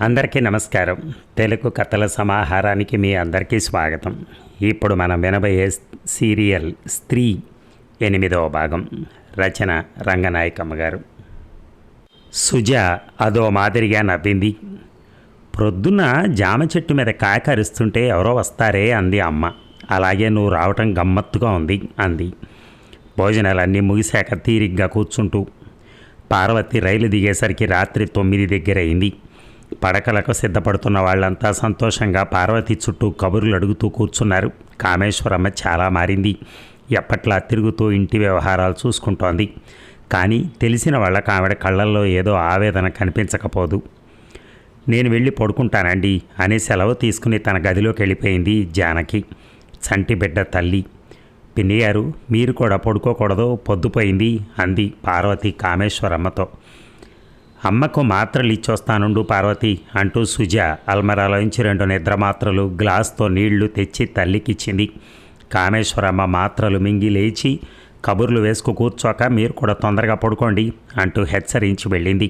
అందరికీ నమస్కారం. తెలుగు కథల సమాహారానికి మీ అందరికీ స్వాగతం. ఇప్పుడు మనం వినబోయే సీరియల్ స్త్రీ 8వ భాగం. రచన రంగనాయకమ్మ గారు. సుజ అదో మాదిరిగా నవ్వింది. ప్రొద్దున జామ చెట్టు మీద కాకరుస్తుంటే ఎవరో వస్తారే అంది అమ్మ. అలాగే నువ్వు రావటం గమ్మత్తుగా ఉంది అంది. భోజనాలన్నీ ముగిశాక తీరిగ్గా కూర్చుంటూ పార్వతి రైలు దిగేసరికి రాత్రి 9 దగ్గర అయింది. పడకలకు సిద్ధపడుతున్న వాళ్ళంతా సంతోషంగా పార్వతి చుట్టూ కబుర్లు అడుగుతూ కూర్చున్నారు. కామేశ్వరమ్మ చాలా మారింది. ఎప్పట్లా తిరుగుతూ ఇంటి వ్యవహారాలు చూసుకుంటోంది. కానీ తెలిసిన వాళ్ళకి ఆవిడ కళ్ళల్లో ఏదో ఆవేదన కనిపించకపోదు. నేను వెళ్ళి పడుకుంటానండి అని సెలవు తీసుకుని తన గదిలోకి వెళ్ళిపోయింది జానకి. చంటి బిడ్డ తల్లి. పిన్ని గారు మీరు కూడా పడుకోకూడదు, పొద్దుపోయింది అంది పార్వతి కామేశ్వరమ్మతో. అమ్మకు మాత్రలు ఇచ్చొస్తానుండు పార్వతి అంటూ సుజ అల్మరాలోంచి 2 నిద్ర మాత్రలు గ్లాస్తో నీళ్లు తెచ్చి తల్లికిచ్చింది. కామేశ్వరమ్మ మాత్రలు మింగి లేచి కబుర్లు వేసుకు కూర్చోక మీరు కూడా తొందరగా పడుకోండి అంటూ హెచ్చరించి వెళ్ళింది.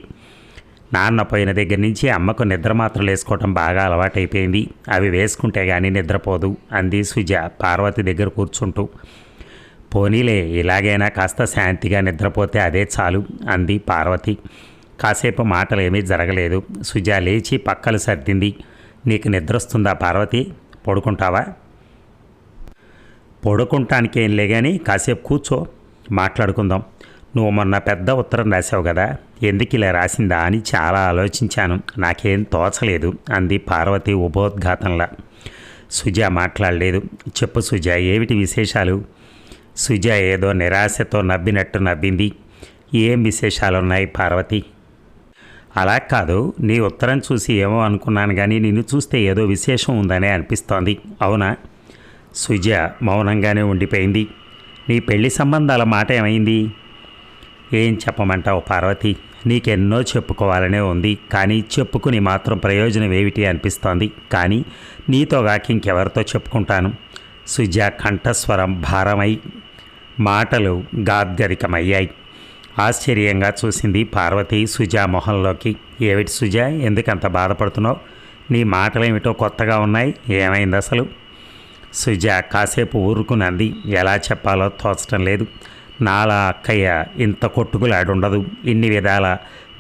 నాన్న పోయిన దగ్గర నుంచి అమ్మకు నిద్ర మాత్రలు వేసుకోవటం బాగా అలవాటైపోయింది. అవి వేసుకుంటే కానీ నిద్రపోదు అంది సుజ పార్వతి దగ్గర కూర్చుంటూ. పోనీలే, ఇలాగైనా కాస్త శాంతిగా నిద్రపోతే అదే చాలు అంది పార్వతి. కాసేపు మాటలేమీ జరగలేదు. సుజ లేచి పక్కలు సర్దింది. నీకు నిద్రొస్తుందా పార్వతి? పడుకుంటావా? పడుకుంటానికి ఏం లేగాని కాసేపు కూర్చో, మాట్లాడుకుందాం. నువ్వు మొన్న పెద్ద ఉత్తరం రాసావు కదా, ఎందుకు ఇలా రాసిందా అని చాలా ఆలోచించాను. నాకేం తోచలేదు అంది పార్వతి ఉపోద్ఘాతంలా. సుజ మాట్లాడలేదు. చెప్పు సుజ, ఏమిటి విశేషాలు? సుజ ఏదో నిరాశతో నవ్వినట్టు నవ్వింది. ఏం విశేషాలున్నాయి పార్వతి? అలా కాదు, నీ ఉత్తరం చూసి ఏమో అనుకున్నాను కానీ నిన్ను చూస్తే ఏదో విశేషం ఉందనే అనిపిస్తోంది. అవునా? సుజ మౌనంగానే ఉండిపోయింది. నీ పెళ్లి సంబంధాల మాట ఏమైంది? ఏం చెప్పమంటావు పార్వతి? నీకెన్నో చెప్పుకోవాలనే ఉంది, కానీ చెప్పుకుని మాత్రం ప్రయోజనం ఏమిటి అనిపిస్తోంది. కానీ నీతోగాక ఇంకెవరితో చెప్పుకుంటాను? సుజ కంఠస్వరం భారమై మాటలు గాద్గదికమయ్యాయి. ఆశ్చర్యంగా చూసింది పార్వతి సుజ మొహంలోకి. ఏమిటి సుజ, ఎందుకంత బాధపడుతున్నావు? నీ మాటలేమిటో కొత్తగా ఉన్నాయి, ఏమైంది అసలు? సుజ కాసేపు ఊరుకునంది. ఎలా చెప్పాలో తోచటం లేదు. నాలా అక్కయ్య ఇంత కొట్టుకులాడుండదు. ఇన్ని విధాల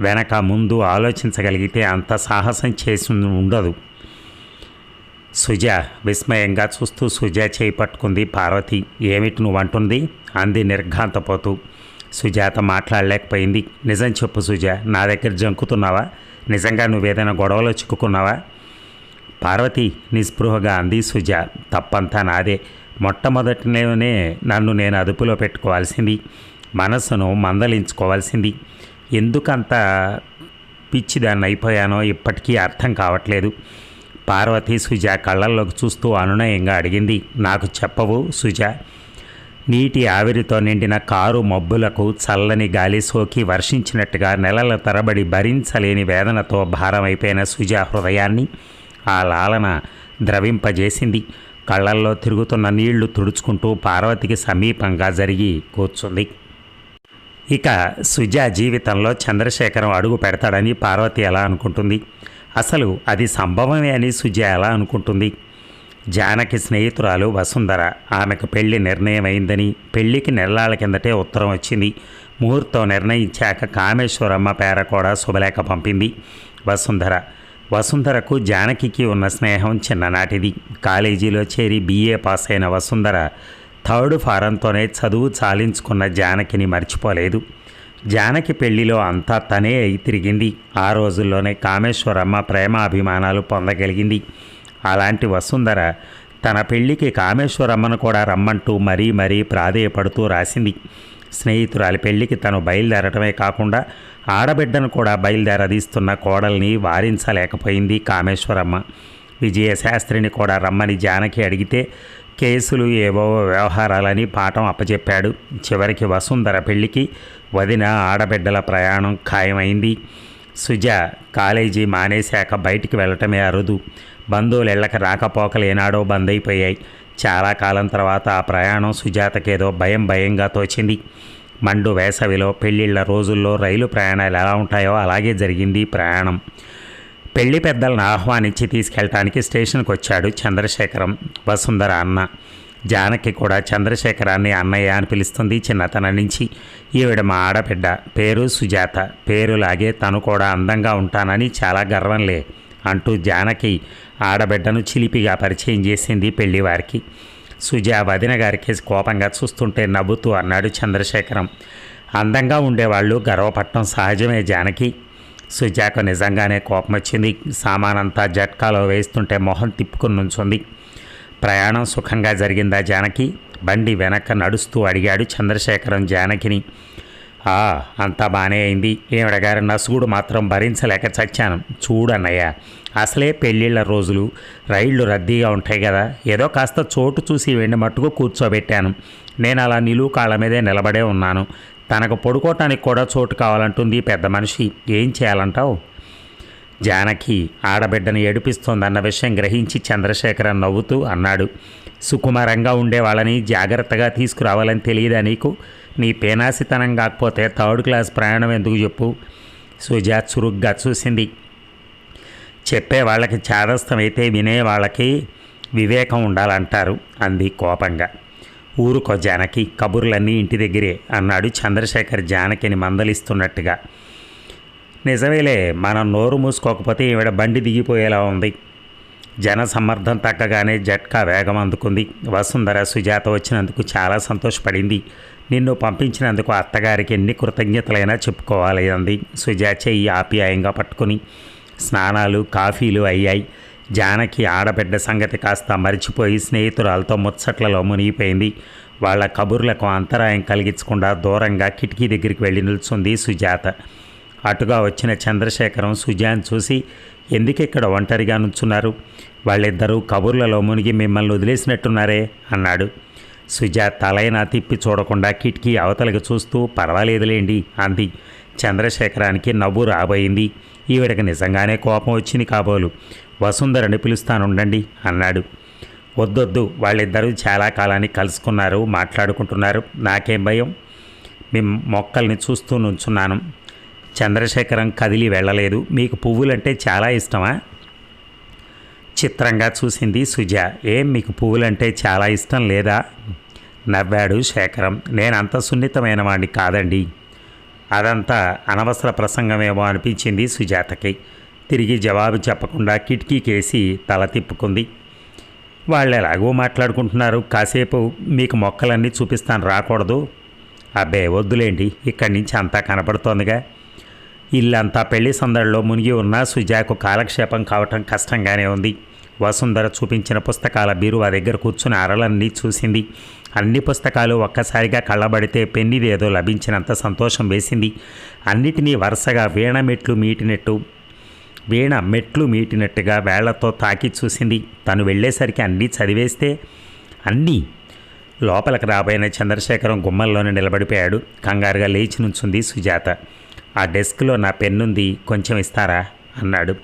వెనక ముందు ఆలోచించగలిగితే అంత సాహసం చేసి ఉండదు. సుజ విస్మయంగా చూస్తూ సుజ చేయి పట్టుకుంది పార్వతి. ఏమిటి నువ్వంటుంది అంది నిర్ఘాంతపోతూ. సుజాత మాట్లాడలేకపోయింది. నిజం చెప్పు సుజ, నా దగ్గర జంకుతున్నావా? నిజంగా నువ్వేదైనా గొడవలో చిక్కుకున్నావా? పార్వతి నిస్పృహగా అంది సుజ. తప్పంతా నాదే. మొట్టమొదటినే నన్ను నేను అదుపులో పెట్టుకోవాల్సింది, మనస్సును మందలించుకోవాల్సింది. ఎందుకంత పిచ్చిదాన్ని అయిపోయానో ఇప్పటికీ అర్థం కావట్లేదు. పార్వతి సుజ కళ్ళల్లోకి చూస్తూ అనునయంగా అడిగింది. నాకు చెప్పవు సుజ? నీటి ఆవిరితో నిండిన కారు మబ్బులకు చల్లని గాలి సోకి వర్షించినట్టుగా నెలల తరబడి భరించలేని వేదనతో భారమైపోయిన సుజ హృదయాన్ని ఆ లాలన ద్రవింపజేసింది. కళ్ళల్లో తిరుగుతున్న నీళ్లు తుడుచుకుంటూ పార్వతికి సమీపంగా జరిగి కూర్చుంది. ఇక సుజ జీవితంలో చంద్రశేఖరం అడుగు పెడతాడని పార్వతి ఎలా అనుకుంటుంది? అసలు అది సంభవమే అని సుజ ఎలా అనుకుంటుంది? జానకి స్నేహితురాలు వసుంధర, ఆమెకు పెళ్లి నిర్ణయమైందని పెళ్లికి నెలల కిందటే ఉత్తరం వచ్చింది. ముహూర్తం నిర్ణయించాక కామేశ్వరమ్మ పేర కూడా శుభలేఖ పంపింది వసుంధరకు జానకికి ఉన్న స్నేహం చిన్ననాటిది. కాలేజీలో చేరి BA పాస్ అయిన వసుంధర 3rd ఫారంతోనే చదువు చాలించుకున్న జానకిని మర్చిపోలేదు. జానకి పెళ్లిలో అంతా తనే అయి తిరిగింది. ఆ రోజుల్లోనే కామేశ్వరమ్మ ప్రేమాభిమానాలు పొందగలిగింది. అలాంటి వసుంధర తన పెళ్లికి కామేశ్వరమ్మను కూడా రమ్మంటూ మరీ ప్రాధేయపడుతూ రాసింది. స్నేహితురాలి పెళ్లికి తను బయలుదేరటమే కాకుండా ఆడబిడ్డను కూడా బయలుదేరదీస్తున్న కోడల్ని వారించలేకపోయింది కామేశ్వరమ్మ. విజయశాస్త్రిని కూడా రమ్మని జానకి అడిగితే కేసులు ఏవో వ్యవహారాలని పాఠం అప్పచెప్పాడు. చివరికి వసుంధర పెళ్లికి వదిన ఆడబిడ్డల ప్రయాణం ఖాయమైంది. సుజ కాలేజీ మానేశాక బయటికి వెళ్ళటమే అరుదు. బంధువులు ఇళ్ళకి రాకపోకలు ఏనాడో బంద్ అయిపోయాయి. చాలా కాలం తర్వాత ఆ ప్రయాణం సుజాతకేదో భయంగా తోచింది. మండు వేసవిలో పెళ్ళిళ్ళ రోజుల్లో రైలు ప్రయాణాలు ఎలా ఉంటాయో అలాగే జరిగింది ప్రయాణం. పెళ్లి పెద్దలను ఆహ్వానించి తీసుకెళ్ళటానికి స్టేషన్కి వచ్చాడు చంద్రశేఖరం. వసుంధర అన్న. జానకి కూడా చంద్రశేఖరాన్ని అన్నయ్య అని పిలుస్తుంది చిన్నతనం నుంచి. ఈవిడ మా ఆడబిడ్డ, పేరు సుజాత. పేరులాగే తను కూడా అందంగా ఉంటానని చాలా గర్వంలే అంటూ జానకి ఆడబిడ్డను చిలిపిగా పరిచయం చేసింది పెళ్లివారికి. సుజా వదిన గారికి కోపంగా చూస్తుంటే నవ్వుతూ అన్నాడు చంద్రశేఖరం. అందంగా ఉండేవాళ్ళు గర్వపడటం సహజమే జానకి. సుజాకు నిజంగానే కోపం వచ్చింది. సామానంతా జట్కాలో వేస్తుంటే మొహం తిప్పుకుని నుంచుంది. ప్రయాణం సుఖంగా జరిగిందా జానకి? బండి వెనక నడుస్తూ అడిగాడు చంద్రశేఖరం జానకిని. అంతా బాగానే అయింది. ఈవిడగారి నసుగుడు మాత్రం భరించలేక చచ్చాను. చూడన్నయ్య, అసలే పెళ్ళిళ్ళ రోజులు, రైళ్లు రద్దీగా ఉంటాయి కదా, ఏదో కాస్త చోటు చూసి వెండి మట్టుకు కూర్చోబెట్టాను. నేను అలా నిలువు కాళ్ళ మీదే నిలబడే ఉన్నాను. తనకు పడుకోవటానికి కూడా చోటు కావాలంటుంది పెద్ద మనిషి. ఏం చేయాలంటావు? జానకి ఆడబిడ్డను ఏడిపిస్తోందన్న విషయం గ్రహించి చంద్రశేఖరం నవ్వుతూ అన్నాడు. సుకుమారంగా ఉండే వాళ్ళని జాగ్రత్తగా తీసుకురావాలని తెలియదా నీకు? నీ పేనాసితనం కాకపోతే థర్డ్ క్లాస్ ప్రయాణం ఎందుకు చెప్పు? సుజా చురుగ్గా చూసింది. చెప్పే వాళ్ళకి చాదస్తమైతే వినే వాళ్ళకి వివేకం ఉండాలంటారు అంది కోపంగా. ఊరుకో జానకి, కబుర్లన్నీ ఇంటి దగ్గరే అన్నాడు చంద్రశేఖర్ జానకిని మందలిస్తున్నట్టుగా. నిజమేలే, మనం నోరు మూసుకోకపోతే ఈవిడ బండి దిగిపోయేలా ఉంది. జన సమ్మర్దం తగ్గగానే జట్కా వేగం అందుకుంది. వసుంధర సుజాత వచ్చినందుకు చాలా సంతోషపడింది. నిన్ను పంపించినందుకు అత్తగారికి ఎన్ని కృతజ్ఞతలైనా చెప్పుకోవాలి అంది సుజా చెయ్యి ఆప్యాయంగా పట్టుకుని. స్నానాలు కాఫీలు అయ్యాయి. జానకి ఆడబిడ్డ సంగతి కాస్త మరిచిపోయి స్నేహితురాలతో ముచ్చట్లలో మునిగిపోయింది. వాళ్ళ కబుర్లకు అంతరాయం కలిగించకుండా దూరంగా కిటికీ దగ్గరికి వెళ్ళి నిల్చుంది సుజాత. అటుగా వచ్చిన చంద్రశేఖరం సుజాను చూసి, ఎందుకు ఇక్కడ ఒంటరిగా నుంచున్నారు? వాళ్ళిద్దరూ కబుర్లలో మునిగి మిమ్మల్ని వదిలేసినట్టున్నారే అన్నాడు. సుజా తలైనా తిప్పి చూడకుండా కిటికీ అవతలకి చూస్తూ పర్వాలేదులేండి అంది. చంద్రశేఖరానికి నవ్వు రాబోయింది. ఈవిడకి నిజంగానే కోపం వచ్చింది కాబోలు. వసుంధరని పిలుస్తానుండండి అన్నాడు. వద్దొద్దు, వాళ్ళిద్దరూ చాలా కాలానికి కలుసుకున్నారు, మాట్లాడుకుంటున్నారు. నాకేం భయం? మీ మొక్కల్ని చూస్తూ నుంచున్నాను. చంద్రశేఖరం కదిలి వెళ్ళలేదు. మీకు పువ్వులంటే చాలా ఇష్టమా? చిత్రంగా చూసింది సుజా. ఏం మీకు పువ్వులంటే చాలా ఇష్టం లేదా? నవ్వాడు శేఖరం. నేనంత సున్నితమైన వాడిని కాదండి. అదంతా అనవసర ప్రసంగమేమో అనిపించింది సుజాతకి. తిరిగి జవాబు చెప్పకుండా కిటికీకేసి తల తిప్పుకుంది. వాళ్ళు ఎలాగో మాట్లాడుకుంటున్నారు, కాసేపు మీకు మొక్కలన్నీ చూపిస్తాను, రాకూడదు? అబ్బే వద్దులేండి, ఇక్కడి నుంచి అంతా కనపడుతోందిగా. ఇల్లంతా పెళ్లి సందడిలో మునిగి ఉన్న సుజాకు కాలక్షేపం కావటం కష్టంగానే ఉంది. వసుంధర చూపించిన పుస్తకాల బీరువా దగ్గర కూర్చుని అరలన్నీ చూసింది. అన్ని పుస్తకాలు ఒక్కసారిగా కళ్ళబడితే పెన్నిదేదో లభించినంత సంతోషం వేసింది. అన్నిటినీ వరుసగా వీణ మెట్లు మీటినట్టుగా వేళ్లతో తాకి చూసింది. తను వెళ్ళేసరికి అన్నీ చదివేస్తే అన్నీ. లోపలికి రాబోయిన చంద్రశేఖరం గుమ్మల్లోనే నిలబడిపోయాడు. కంగారుగా లేచి నుంచుంది సుజాత. ఆ డెస్క్లో నా పెన్నుంది, కొంచెం ఇస్తారా అన్నాడు.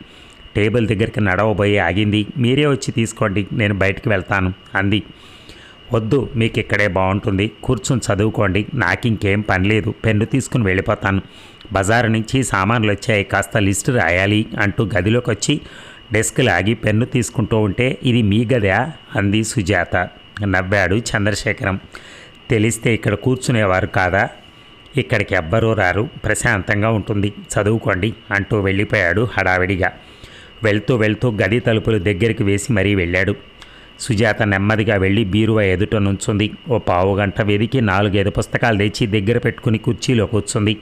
టేబుల్ దగ్గరికి నడవబోయి ఆగింది. మీరే వచ్చి తీసుకోండి, నేను బయటికి వెళ్తాను అంది. వద్దు, మీకు ఇక్కడే బాగుంటుంది, కూర్చొని చదువుకోండి, నాకింకేం పని లేదు, పెన్ను తీసుకుని వెళ్ళిపోతాను. బజారు నుంచి సామాన్లు వచ్చాయి, కాస్త లిస్టు రాయాలి అంటూ గదిలోకి వచ్చి డెస్క్ లాగి పెన్ను తీసుకుంటూ ఉంటే, ఇది మీ గదా అంది సుజాత. నవ్వాడు చంద్రశేఖరం. తెలిస్తే ఇక్కడ కూర్చునేవారు కాదా? ఇక్కడికి ఎవ్వరూ రారు, ప్రశాంతంగా ఉంటుంది, చదువుకోండి అంటూ వెళ్ళిపోయాడు హడావిడిగా. వెళ్తూ గది తలుపులు దగ్గరికి వేసి మరీ వెళ్ళాడు. సుజాత నెమ్మదిగా వెళ్ళి బీరువా ఎదుట నుంచుంది. ఓ పావుగంట వెదికి 4-5 పుస్తకాలు తెచ్చి దగ్గర పెట్టుకుని కుర్చీలో కూర్చుంది.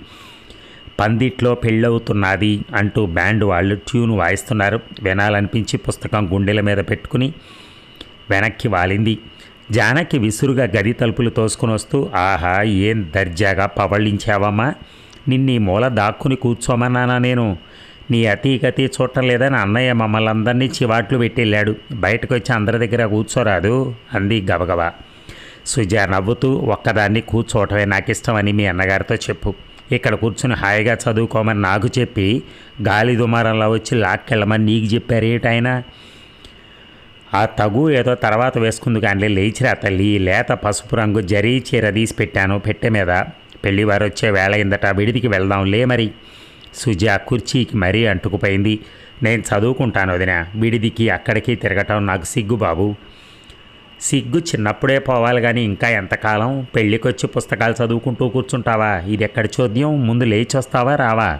పందిట్లో పెళ్ళవుతున్నది అంటూ బ్యాండ్ వాళ్ళు ట్యూన్ వాయిస్తున్నారు. వినాలనిపించి పుస్తకం గుండెల మీద పెట్టుకుని వెనక్కి వాలింది. జానకి విసురుగా గది తలుపులు తోసుకుని వస్తూ, ఆహా ఏం దర్జాగా పవళించావమ్మా, నిన్నీ మూల దాక్కుని కూర్చోమన్నానా నేను? నీ అతీగతి చూడటం లేదని అన్నయ్య మమ్మల్ని అందరినీ చివాట్లు పెట్టెళ్ళాడు, బయటకు వచ్చి అందరి దగ్గర కూర్చోరాదు అంది గబగబా. సుజా నవ్వుతూ, ఒక్కదాన్ని కూర్చోవటమే నాకు ఇష్టమని మీ అన్నగారితో చెప్పు, ఇక్కడ కూర్చుని హాయిగా చదువుకోమని నాకు చెప్పి గాలి దుమారంలో వచ్చి లాక్కెళ్ళమని నీకు చెప్పారేటాయన? ఆ తగు ఏదో తర్వాత వేసుకుంది కానీ లేచిరా తల్లి. లేత పసుపు రంగు జరీ చీర తీసి పెట్టాను పెట్టె మీద. పెళ్లివారు వచ్చే వేళ అయిందట, విడిదికి వెళ్దాం లే మరి. సుజా కుర్చీకి మరీ అంటుకుపోయింది. నేను చదువుకుంటాను వదిన, విడిదికి అక్కడికి తిరగటం నాకు సిగ్గు బాబు. సిగ్గు చిన్నప్పుడే పోవాలి కానీ ఇంకా ఎంతకాలం? పెళ్ళికొచ్చి పుస్తకాలు చదువుకుంటూ కూర్చుంటావా? ఇది ఎక్కడి చోద్యం? ముందు లేచి వస్తావా రావా?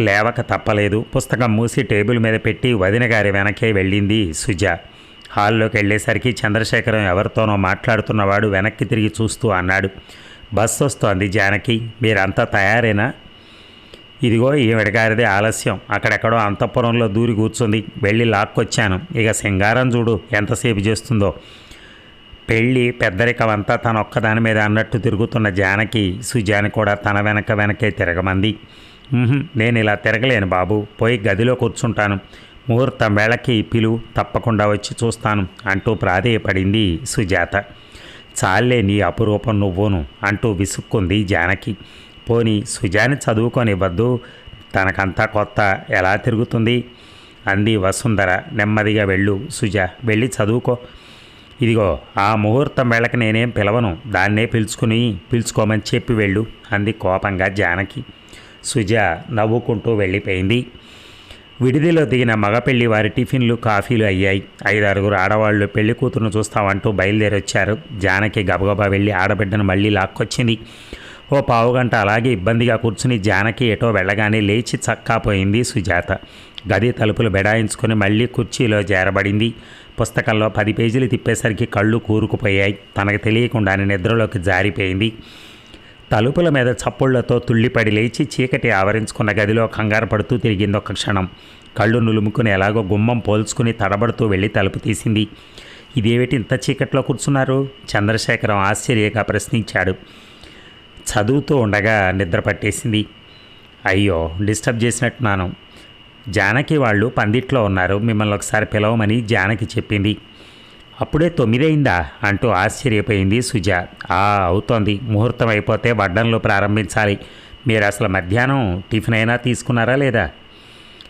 లేవక తప్పలేదు. పుస్తకం మూసి టేబుల్ మీద పెట్టి వదిన గారి వెనకే వెళ్ళింది సుజ. హాల్లోకి వెళ్ళేసరికి చంద్రశేఖరం ఎవరితోనో మాట్లాడుతున్నవాడు వెనక్కి తిరిగి చూస్తూ అన్నాడు, బస్సు వస్తోంది జానకి, మీరంతా తయారేనా? ఇదిగో ఈవిడగారిదే ఆలస్యం, అక్కడెక్కడో అంతఃపురంలో దూరి కూర్చుంది, వెళ్ళి లాక్కొచ్చాను. ఇక సింగారం చూడు ఎంతసేపు చేస్తుందో. పెళ్ళి పెద్దరికం అంతా తన ఒక్కదాని మీద అన్నట్టు తిరుగుతున్న జానకి సుజాని కూడా తన వెనకే తిరగమంది. నేను ఇలా తిరగలేను బాబు, పోయి గదిలో కూర్చుంటాను, ముహూర్తం వేళకి పిలువు, తప్పకుండా వచ్చి చూస్తాను అంటూ ప్రాధేయపడింది సుజాత. చాలే నీ అపురూపం నువ్వును అంటూ విసుక్కుంది జానకి. పోని సుజాని చదువుకొనివ్వద్దు, తనకంతా కొత్త, ఎలా తిరుగుతుంది అంది వసుంధర. నెమ్మదిగా వెళ్ళు సుజ, వెళ్ళి చదువుకో. ఇదిగో ఆ ముహూర్తం వేళకి నేనేం పిలవను, దాన్నే పిలుచుకోమని చెప్పి వెళ్ళు అంది కోపంగా జానకి. సుజ నవ్వుకుంటూ వెళ్ళిపోయింది. విడిదిలో దిగిన మగపెళ్లి వారి టిఫిన్లు కాఫీలు అయ్యాయి. 5-6 ఆడవాళ్లు పెళ్లి కూతురును చూస్తామంటూ బయలుదేరొచ్చారు. జానకి గబగబా వెళ్ళి ఆడబిడ్డను మళ్ళీ లాక్కొచ్చింది. ఓ పావుగంట అలాగే ఇబ్బందిగా కూర్చుని జానకి ఎటో వెళ్ళగానే లేచి చక్కాపోయింది సుజాత. గది తలుపులు బెడాయించుకొని మళ్ళీ కుర్చీలో చేరబడింది. పుస్తకంలో 10 పేజీలు తిప్పేసరికి కళ్ళు కూరుకుపోయాయి. తనకు తెలియకుండానే నిద్రలోకి జారిపోయింది. తలుపుల మీద చప్పుళ్లతో తుళ్ళిపడి లేచి చీకటి ఆవరించుకున్న గదిలో కంగారు పడుతూ తిరిగింది. ఒక క్షణం కళ్ళు నులుముకుని ఎలాగో గుమ్మం పోల్చుకుని తడబడుతూ వెళ్ళి తలుపు తీసింది. ఇదేమిటి ఇంత చీకట్లో కూర్చున్నారు? చంద్రశేఖరం ఆశ్చర్యంగా ప్రశ్నించాడు. చదువుతూ ఉండగా నిద్ర పట్టేసింది. అయ్యో, డిస్టర్బ్ చేసినట్టున్నాను. జానకి వాళ్ళు పందిట్లో ఉన్నారు, మిమ్మల్ని ఒకసారి పిలవమని జానకి చెప్పింది. అప్పుడే 9 అయిందా అంటూ ఆశ్చర్యపోయింది సుజ. అవుతోంది, ముహూర్తం అయిపోతే వడ్డంలో ప్రారంభించాలి. మీరు అసలు మధ్యాహ్నం టిఫిన్ అయినా తీసుకున్నారా లేదా?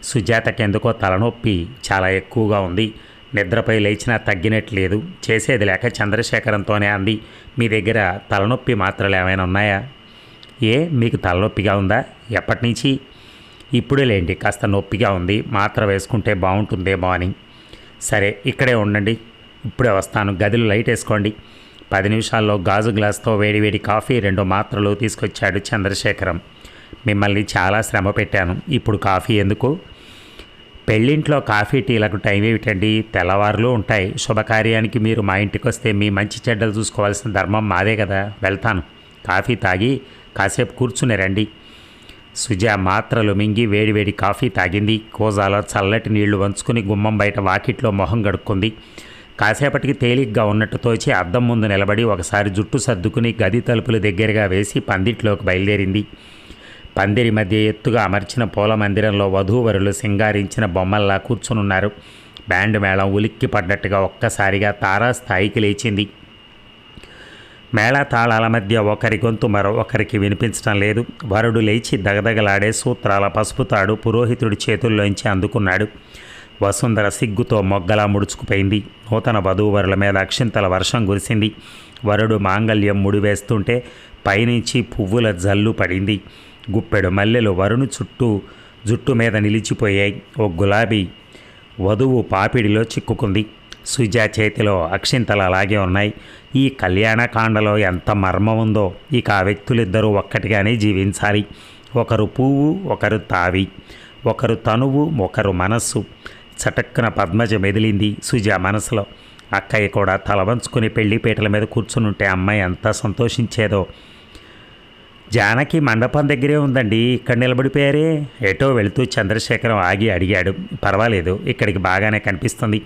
సుజాతకెందుకో తలనొప్పి చాలా ఎక్కువగా ఉంది. నిద్రపై లేచినా తగ్గినట్లేదు. చేసేది లేక చంద్రశేఖరంతోనే అంది, మీ దగ్గర తలనొప్పి మాత్రలు ఏమైనా ఉన్నాయా? మీకు తలనొప్పిగా ఉందా? ఎప్పటి నుంచి? ఇప్పుడే లేండి, కాస్త నొప్పిగా ఉంది, మాత్ర వేసుకుంటే బాగుంటుందేమో అని. సరే ఇక్కడే ఉండండి, ఇప్పుడే వస్తాను. గదిలో లైట్ వేసుకోండి. 10 నిమిషాల్లో గాజు గ్లాస్తో వేడివేడి కాఫీ 2 మాత్రలు తీసుకొచ్చాడు చంద్రశేఖరం. మిమ్మల్ని చాలా శ్రమ పెట్టాను, ఇప్పుడు కాఫీ ఎందుకు? పెళ్ళింట్లో కాఫీ టీలకు టైం ఏమిటండి? తెల్లవారులు ఉంటాయి. శుభకార్యానికి మీరు మా ఇంటికి వస్తే మీ మంచి చెడ్డలు చూసుకోవాల్సిన ధర్మం మాదే కదా. వెళ్తాను, కాఫీ తాగి కాసేపు కూర్చుని రండి. సుజ మాత్రలు మింగి వేడివేడి కాఫీ తాగింది. కోజాలో చల్లటి నీళ్లు వంచుకుని గుమ్మం బయట వాకిట్లో మొహం గడుక్కుంది. కాసేపటికి తేలిగ్గా ఉన్నట్టు తోచి అద్దం ముందు నిలబడి ఒకసారి జుట్టు సర్దుకుని గది తలుపులు దగ్గరగా వేసి పందిట్లోకి బయలుదేరింది. పందిరి మధ్య ఎత్తుగా అమర్చిన పూల మందిరంలో వధూవరులు సింగారించిన బొమ్మల్లా కూర్చునున్నారు. బ్యాండ్ మేళం ఉలిక్కి పడ్డట్టుగా ఒక్కసారిగా తారాస్థాయికి లేచింది. మేళా తాళాల మధ్య ఒకరి గొంతు మరో ఒకరికి వినిపించడం లేదు. వరుడు లేచి దగదగలాడే సూత్రాల పసుపు తాడు పురోహితుడి చేతుల్లోంచి అందుకున్నాడు. వసుంధర సిగ్గుతో మొగ్గలా ముడుచుకుపోయింది. నూతన వధూవరుల మీద అక్షింతల వర్షం కురిసింది. వరుడు మాంగళ్యం ముడివేస్తుంటే పైనుంచి పువ్వుల జల్లు పడింది. గుప్పెడు మల్లెలు వరుణు జుట్టు మీద నిలిచిపోయాయి. ఓ గులాబీ వధువు పాపిడిలో చిక్కుకుంది. సుజా చేతిలో అక్షింతలు అలాగే ఉన్నాయి. ఈ కళ్యాణకాండలో ఎంత మర్మం ఉందో. ఇక ఆ వ్యక్తులిద్దరూ ఒక్కటిగానే జీవించాలి. ఒకరు పువ్వు, ఒకరు తావి, ఒకరు తనువు, ఒకరు మనస్సు. చటక్కున పద్మజ మెదిలింది సుజా మనసులో. అక్కయ్య కూడా తల వంచుకుని పెళ్లిపీటల మీద కూర్చునుంటే అమ్మాయి ఎంత సంతోషించేదో. జానకి మండపం దగ్గరే ఉందండి, ఇక్కడ నిలబడిపోయారే? ఎటో వెళుతూ చంద్రశేఖరం ఆగి అడిగాడు. పర్వాలేదు, ఇక్కడికి బాగానే కనిపిస్తుంది.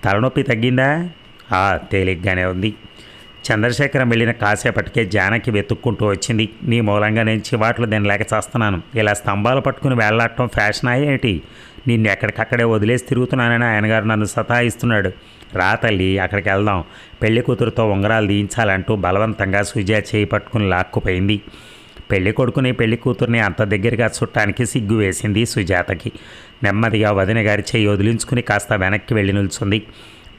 తలనొప్పి తగ్గిందా? తేలిగ్గానే ఉంది. చంద్రశేఖరం వెళ్ళిన కాసేపటికే జానకి వెతుక్కుంటూ వచ్చింది. నీ మూలంగా నేను చివాట్లు తినలేక చేస్తున్నాను. ఇలా స్తంభాలు పట్టుకుని వేళ్లాడటం ఫ్యాషన్ ఏమిటి? నిన్ను ఎక్కడికక్కడే వదిలేసి తిరుగుతున్నానని ఆయనగారు నన్ను సతాయిస్తున్నాడు. రా తల్లి, అక్కడికి వెళ్దాం, పెళ్లి కూతురుతో ఉంగరాలు తీయించాలంటూ బలవంతంగా సుజా చేయి పట్టుకుని లాక్కుపోయింది. పెళ్లి కొడుకుని పెళ్లి కూతుర్ని అంత దగ్గరగా చుట్టానికి సిగ్గు వేసింది సుజాతకి. నెమ్మదిగా వదిన గారి చేయి వదిలించుకుని కాస్త వెనక్కి వెళ్ళి నిల్చుంది.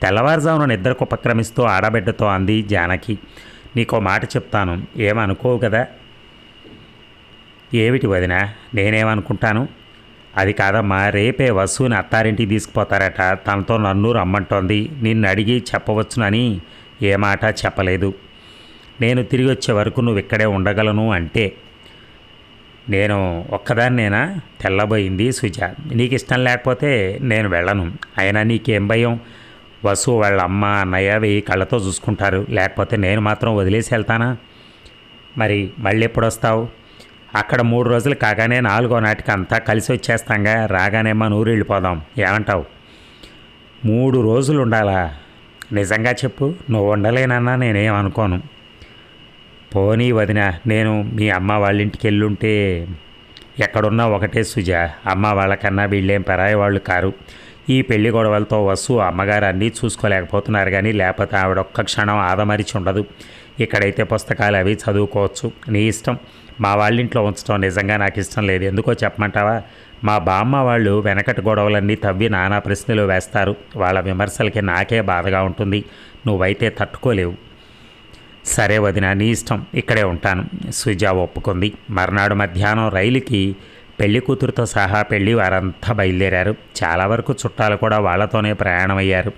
తెల్లవారుజామున నిద్రకు ఉపక్రమిస్తూ ఆడబిడ్డతో అంది జానకి. నీకో మాట చెప్తాను, ఏమనుకోవు కదా? ఏమిటి వదిన? నేనేమనుకుంటాను? అది కాదమ్మా, రేపే వసుని అత్తారింటికి తీసుకుపోతారట. తనతో నన్ను రమ్మంటోంది. నిన్ను అడిగి చెప్పవచ్చునని ఏ మాట చెప్పలేదు. నేను తిరిగి వచ్చే వరకు నువ్వు ఇక్కడే ఉండగలను అంటే నేను ఒక్కదాన్నేనా? తెల్లబోయింది సుజ. నీకు ఇష్టం లేకపోతే నేను వెళ్ళను. అయినా నీకేం భయం? వసు వాళ్ళ అమ్మ అన్నయ్య వెయ్యి కళ్ళతో చూసుకుంటారు. లేకపోతే నేను మాత్రం వదిలేసి వెళ్తానా? మరి మళ్ళీ ఎప్పుడు వస్తావు? అక్కడ 3 రోజులు కాగానే 4వ నాటికి అంతా కలిసి వచ్చేస్తాంగా. రాగానే మన ఊరు వెళ్ళిపోదాం. ఏమంటావు? 3 రోజులు ఉండాలా? నిజంగా చెప్పు. నువ్వు ఉండలేనన్నా నేనేం అనుకోను. పోనీ వదిన, నేను మీ అమ్మ వాళ్ళ ఇంటికి వెళ్ళుంటే ఎక్కడున్నా ఒకటే సుజ. అమ్మ వాళ్ళకన్నా వీళ్ళేం పరాయి వాళ్ళు కారు. ఈ పెళ్లి గొడవలతో వసు అమ్మగారు అన్నీ చూసుకోలేకపోతున్నారు, కానీ లేకపోతే ఆవిడ ఒక్క క్షణం ఆదమరిచి ఉండదు. ఇక్కడైతే పుస్తకాలు అవి చదువుకోవచ్చు. నీ ఇష్టం. మా వాళ్ళింట్లో ఉంచడం నిజంగా నాకు ఇష్టం లేదు. ఎందుకో చెప్పమంటావా? మా బామ్మ వాళ్ళు వెనకటి గొడవలన్నీ తవ్వి నానా ప్రశ్నలు వేస్తారు. వాళ్ళ విమర్శలకి నాకే బాధగా ఉంటుంది. నువ్వైతే తట్టుకోలేవు. సరే వదిన, నీ ఇష్టం. ఇక్కడే ఉంటాను. సుజ ఒప్పుకుంది. మర్నాడు మధ్యాహ్నం రైలుకి పెళ్లి కూతురుతో సహా పెళ్లి వారంతా బయలుదేరారు. చాలా వరకు చుట్టాలు కూడా వాళ్లతోనే ప్రయాణమయ్యారు.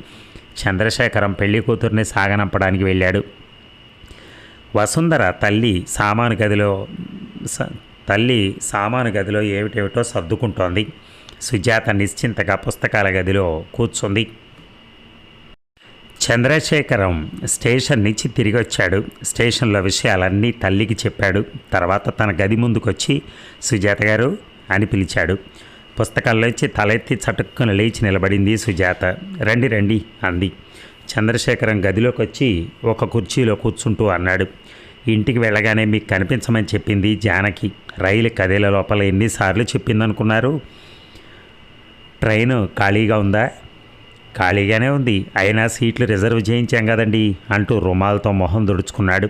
చంద్రశేఖరం పెళ్లి కూతుర్ని సాగనంపడానికి వెళ్ళాడు. వసుంధర తల్లి సామాను గదిలో ఏమిటేమిటో సర్దుకుంటోంది. సుజాత నిశ్చింతగా పుస్తకాల గదిలో కూర్చుంది. చంద్రశేఖరం స్టేషన్ నుంచి తిరిగి వచ్చాడు. స్టేషన్లో విషయాలన్నీ తల్లికి చెప్పాడు. తర్వాత తన గది ముందుకొచ్చి సుజాత గారు అని పిలిచాడు. పుస్తకాల్లోంచి తలెత్తి చటుక్కున లేచి నిలబడింది సుజాత. రండి రండి అంది. చంద్రశేఖరం గదిలోకి వచ్చి ఒక కుర్చీలో కూర్చుంటూ అన్నాడు. ఇంటికి వెళ్ళగానే మీకు కనిపించమని చెప్పింది జానకి. రైలు కదిల లోపల ఎన్నిసార్లు చెప్పిందనుకున్నారు? ట్రైను ఖాళీగా ఉందా? ఖాళీగానే ఉంది. అయినా సీట్లు రిజర్వ్ చేయించాం కదండి అంటూ రుమాలతో మొహం దుడుచుకున్నాడు.